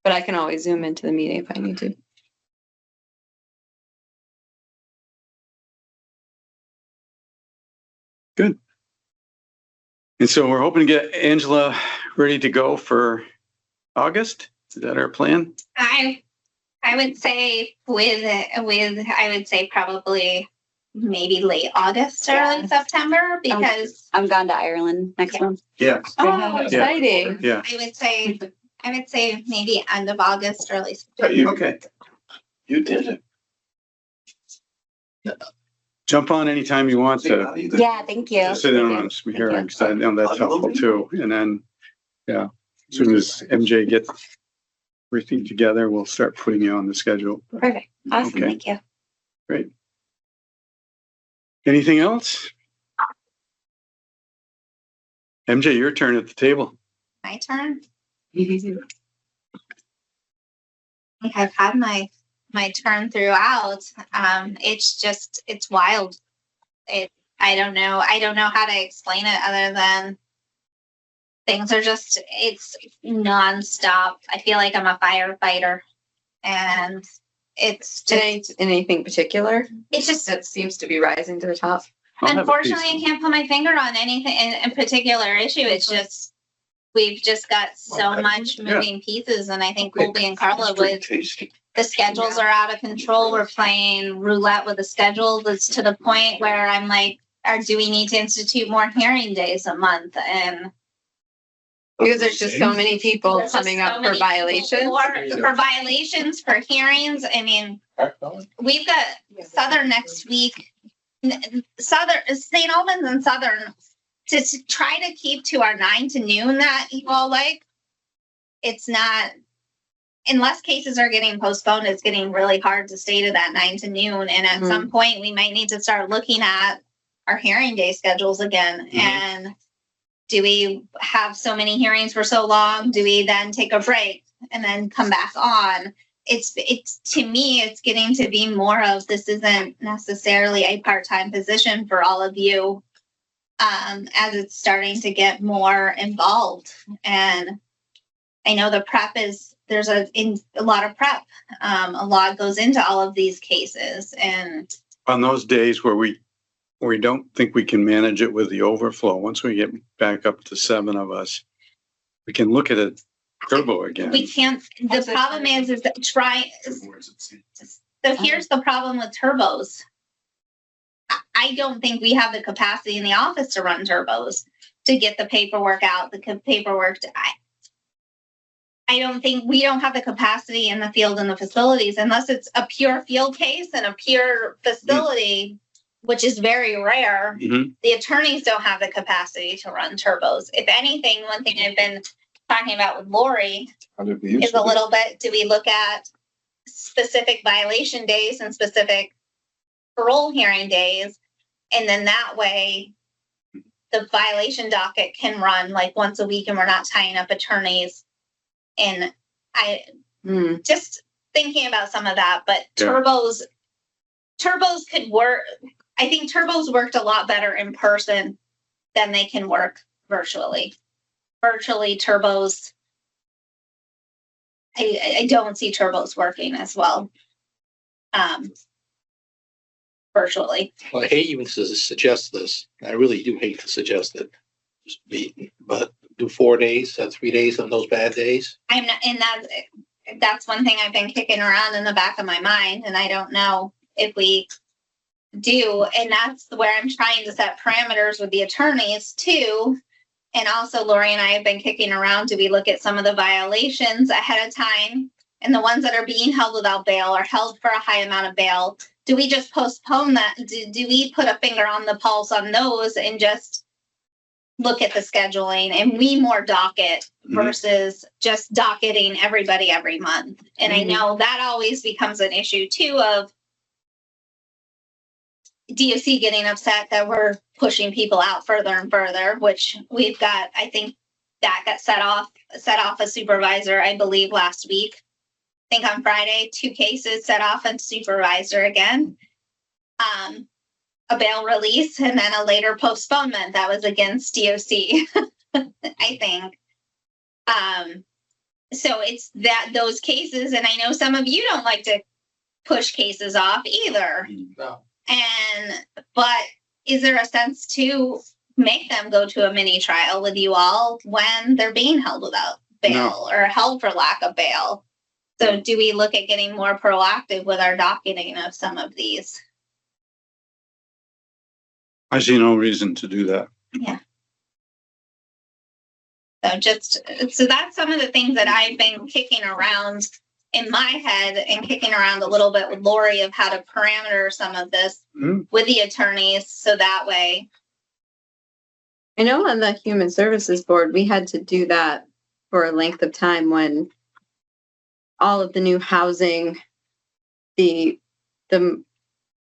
But I can always Zoom into the meeting if I need to. Good. And so we're hoping to get Angela ready to go for August. Is that our plan? I would say I would say probably maybe late August, early September, because I'm gone to Ireland next Yeah. month. Yeah. Oh, exciting. Yeah. I would say I would say maybe end of August, early September. Okay, You did it. jump on anytime you want to. Yeah, thank you. Just sit in on some hearings. I know that's helpful too. And then, yeah, as soon as MJ gets everything together, we'll start putting you on the schedule. Perfect. Awesome. Okay. Thank you. Great. Anything else? MJ, your turn at the table. My turn. I think I've had my turn throughout. It's wild. I don't know how to explain it other than things are just, it's nonstop. I feel like I'm a firefighter, and it's just, Anything particular it's just, that seems to be rising to the top? I'll have a unfortunately, I piece. can't put my finger on anything in particular issue. It's just, we've just got so much moving pieces, and I think Colby and Carla would, Tasty. the schedules are out of control. We're playing roulette with the schedule. That's to the point where I'm like, do we need to institute more hearing days a month? And Because there's just so many people there's just coming so up for many violations. people for violations, for hearings. I mean, we've got Southern next week, Southern, St. Albans and Southern, to try to keep to our 9 to noon that you all like. It's not, unless cases are getting postponed, it's getting really hard to stay to that 9 to noon. And at some point, we might need to start looking at our hearing day schedules again. And do we have so many hearings for so long? Do we then take a break and then come back on? It's to me, it's getting to be more of, this isn't necessarily a part-time position for all of you, as it's starting to get more involved. And I know the prep is, there's a lot of prep. A lot goes into all of these cases. And On those days where we don't think we can manage it with the overflow, once we get back up to 7 of us, we can look at it turbo again. we can't, the problem is that so here's the problem with turbos. I don't think we have the capacity in the office to run turbos, to get the paperwork out, I don't think we don't have the capacity in the field and the facilities, unless it's a pure field case and a pure facility, which is very rare. The attorneys don't have the capacity to run turbos. If anything, one thing I've been talking about with Lori is a little bit, do we look at specific violation days and specific parole hearing days? And then that way, the violation docket can run like once a week, and we're not tying up attorneys. And I just thinking about some of that, but turbos could work. I think turbos worked a lot better in person than they can work virtually. Virtually, turbos, I don't see turbos working as well. Virtually. Well, I hate even to suggest this. I really do hate to suggest it. But do 4 days, 3 days on those bad days. I'm not, and that's one thing I've been kicking around in the back of my mind, and I don't know if we do. And that's where I'm trying to set parameters with the attorneys too. And also Lori and I have been kicking around, do we look at some of the violations ahead of time, and the ones that are being held without bail or held for a high amount of bail? Do we just postpone that? Do we put a finger on the pulse on those and just look at the scheduling, and we more docket versus just docketing everybody every month? And I know that always becomes an issue too, of DOC getting upset that we're pushing people out further and further, which we've got, I think that got set off a supervisor, I believe last week. I think on Friday, 2 cases set off a supervisor again. A bail release, and then a later postponement that was against DOC, I think. So it's those cases, and I know some of you don't like to push cases off either. No. But is there a sense to make them go to a mini trial with you all when they're being held without bail or held for lack of bail? So do we look at getting more proactive with our docketing of some of these? I see no reason to do that. Yeah. So that's some of the things that I've been kicking around in my head and kicking around a little bit with Lori of how to parameter some of this Mhm. with the attorneys. So that way, I know on the Human Services Board, we had to do that for a length of time when all of the new housing, the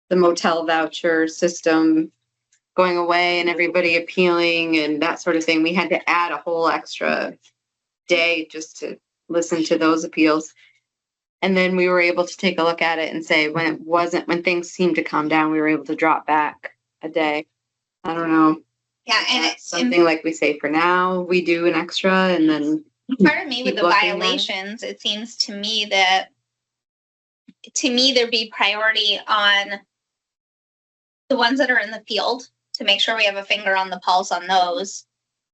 motel voucher system going away and everybody appealing and that sort of thing. We had to add a whole extra day just to listen to those appeals. And then we were able to take a look at it and say when things seemed to calm down, we were able to drop back a day. I don't know. yeah, and That's it's something like we say for now, we do an extra and then part of me with keep the looking at it. violations. It seems to me that there'd be priority on the ones that are in the field to make sure we have a finger on the pulse on those.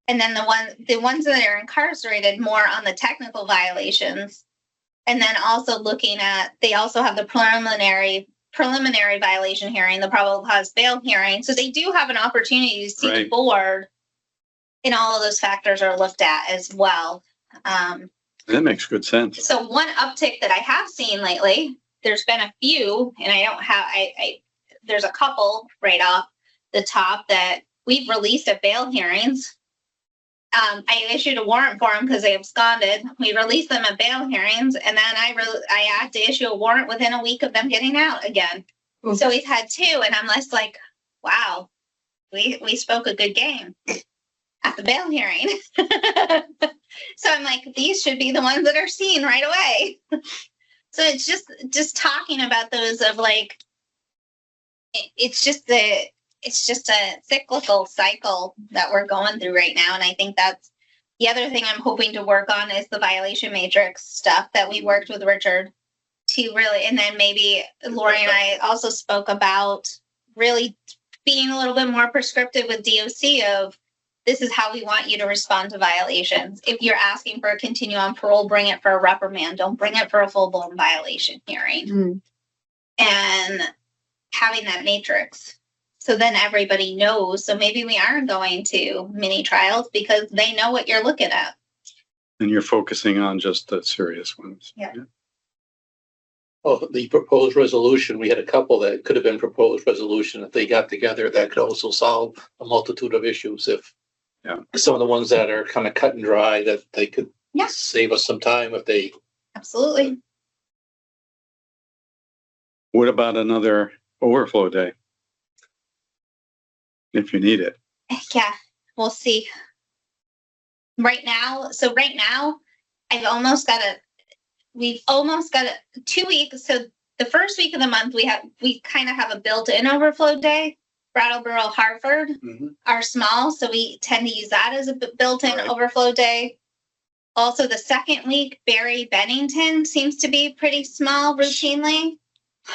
And then the ones that are incarcerated more on the technical violations. And then also looking at, they also have the preliminary violation hearing, the probable cause bail hearing. So they do have an opportunity to see the Right. board, and all of those factors are looked at as well. That makes good sense. So one uptick that I have seen lately, there's been a few, and there's a couple right off the top that we've released at bail hearings. I issued a warrant for them because they absconded. We released them at bail hearings, and then I had to issue a warrant within a week of them getting out again. Ooh. So we've had two, and I'm just like, wow, we spoke a good game at the bail hearing. So I'm like, these should be the ones that are seen right away. So it's just talking about those of like, it's just a cyclical cycle that we're going through right now. And I think that's the other thing I'm hoping to work on is the violation matrix stuff that we worked with Richard to really, and then maybe Lori and I also spoke about really being a little bit more prescriptive with DOC of this is how we want you to respond to violations. If you're asking for a continue on parole, bring it for a reprimand. Don't bring it for a full-blown violation hearing. Mm. And having that matrix. So then everybody knows. So maybe we are going to mini trials because they know what you're looking at. And you're focusing on just the serious ones. Yeah. Well, the proposed resolution, we had a couple that could have been proposed resolution. If they got together, that could also solve a multitude of issues. If some of the ones that are kind of cut and dry, that they could Yeah. save us some time if they. Absolutely. What about another overflow day? If you need it. Yeah, we'll see. Right now, we've almost got a 2 weeks. So the first week of the month, we kind of have a built-in overflow day. Brattleboro, Hartford are small, so we tend to use that as a built-in Right. overflow day. Also, the second week, Barry Bennington seems to be pretty small routinely.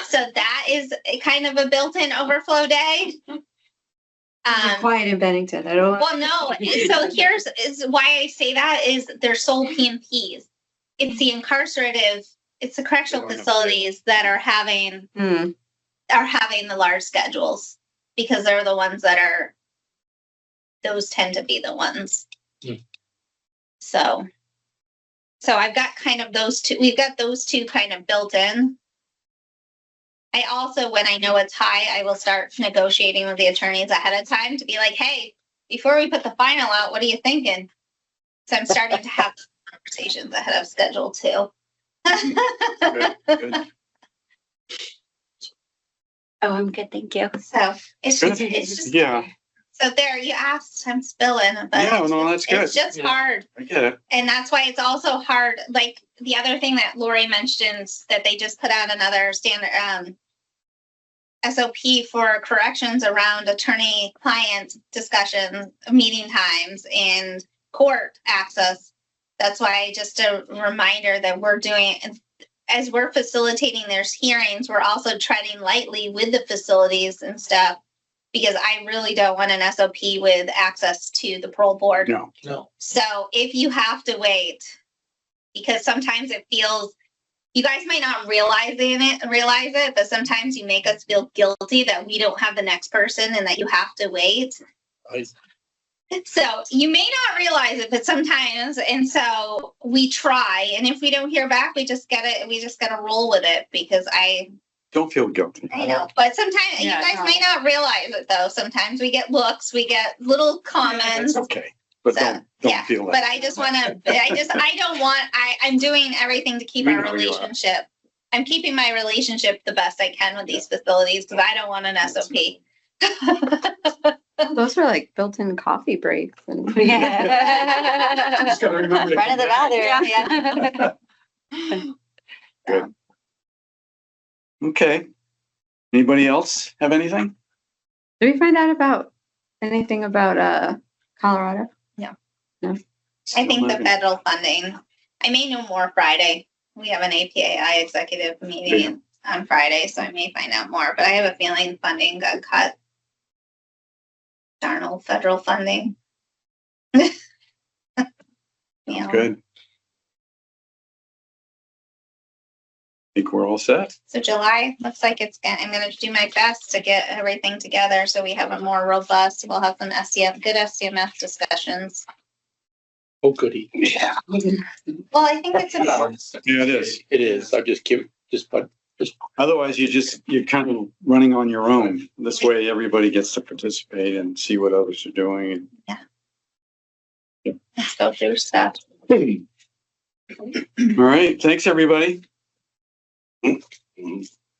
So that is a kind of a built-in overflow day. You're quiet in Bennington. I don't. Well, no. So here's is why I say that is they're sole PMPs. It's the correctional facilities that are having the large schedules because they're the ones those tend to be the ones. Mm. So I've got kind of those two. We've got those two kind of built in. I also, when I know it's high, I will start negotiating with the attorneys ahead of time to be like, hey, before we put the final out, what are you thinking? So I'm starting to have conversations ahead of schedule too. Good. Oh, I'm good, thank you. So it's Good. just Yeah. so there you asked, I'm spilling, but Yeah, no, that's good. it's just Yeah. hard. I get it. And that's why it's also hard. Like the other thing that Lori mentioned that they just put out another standard SOP for corrections around attorney-client discussions, meeting times, and court access. That's why just a reminder that we're doing, as we're facilitating their hearings, we're also treading lightly with the facilities and stuff, because I really don't want an SOP with access to the parole board. No. So if you have to wait, because sometimes it feels, you guys might not realize it, but sometimes you make us feel guilty that we don't have the next person and that you have to wait. So you may not realize it, but sometimes, and so we try, and if we don't hear back, we just gotta roll with it because Don't feel guilty. I know, but sometimes Yeah, you guys no. may not realize it though. Sometimes we get looks, we get little comments. That's okay. But So, don't yeah, feel that. but I just want to, I don't want, I'm doing everything to keep We our know you are. relationship. I'm keeping my relationship the best I can with these facilities because I don't want an SOP. Those were like built-in coffee breaks and. Just gotta remember to Running come it out back. there, yeah. Good. Okay. Anybody else have anything? Did we find out about anything about Colorado? I think the federal funding, I may know more Friday. We have an APAI executive meeting on Friday, so I may find out more, but I have a feeling funding got cut. Darn old federal funding. You know. Good. Think we're all set? So July looks like I'm gonna do my best to get everything together so we have a more robust, we'll have some good SCMS discussions. Oh, goody. Yeah. Well, I think it's about, Yeah, it is. It is. I'm just kidding. But Otherwise, you're kind of running on your own. This way, everybody gets to participate and see what others are doing. let's go through stuff. All right. Thanks, everybody.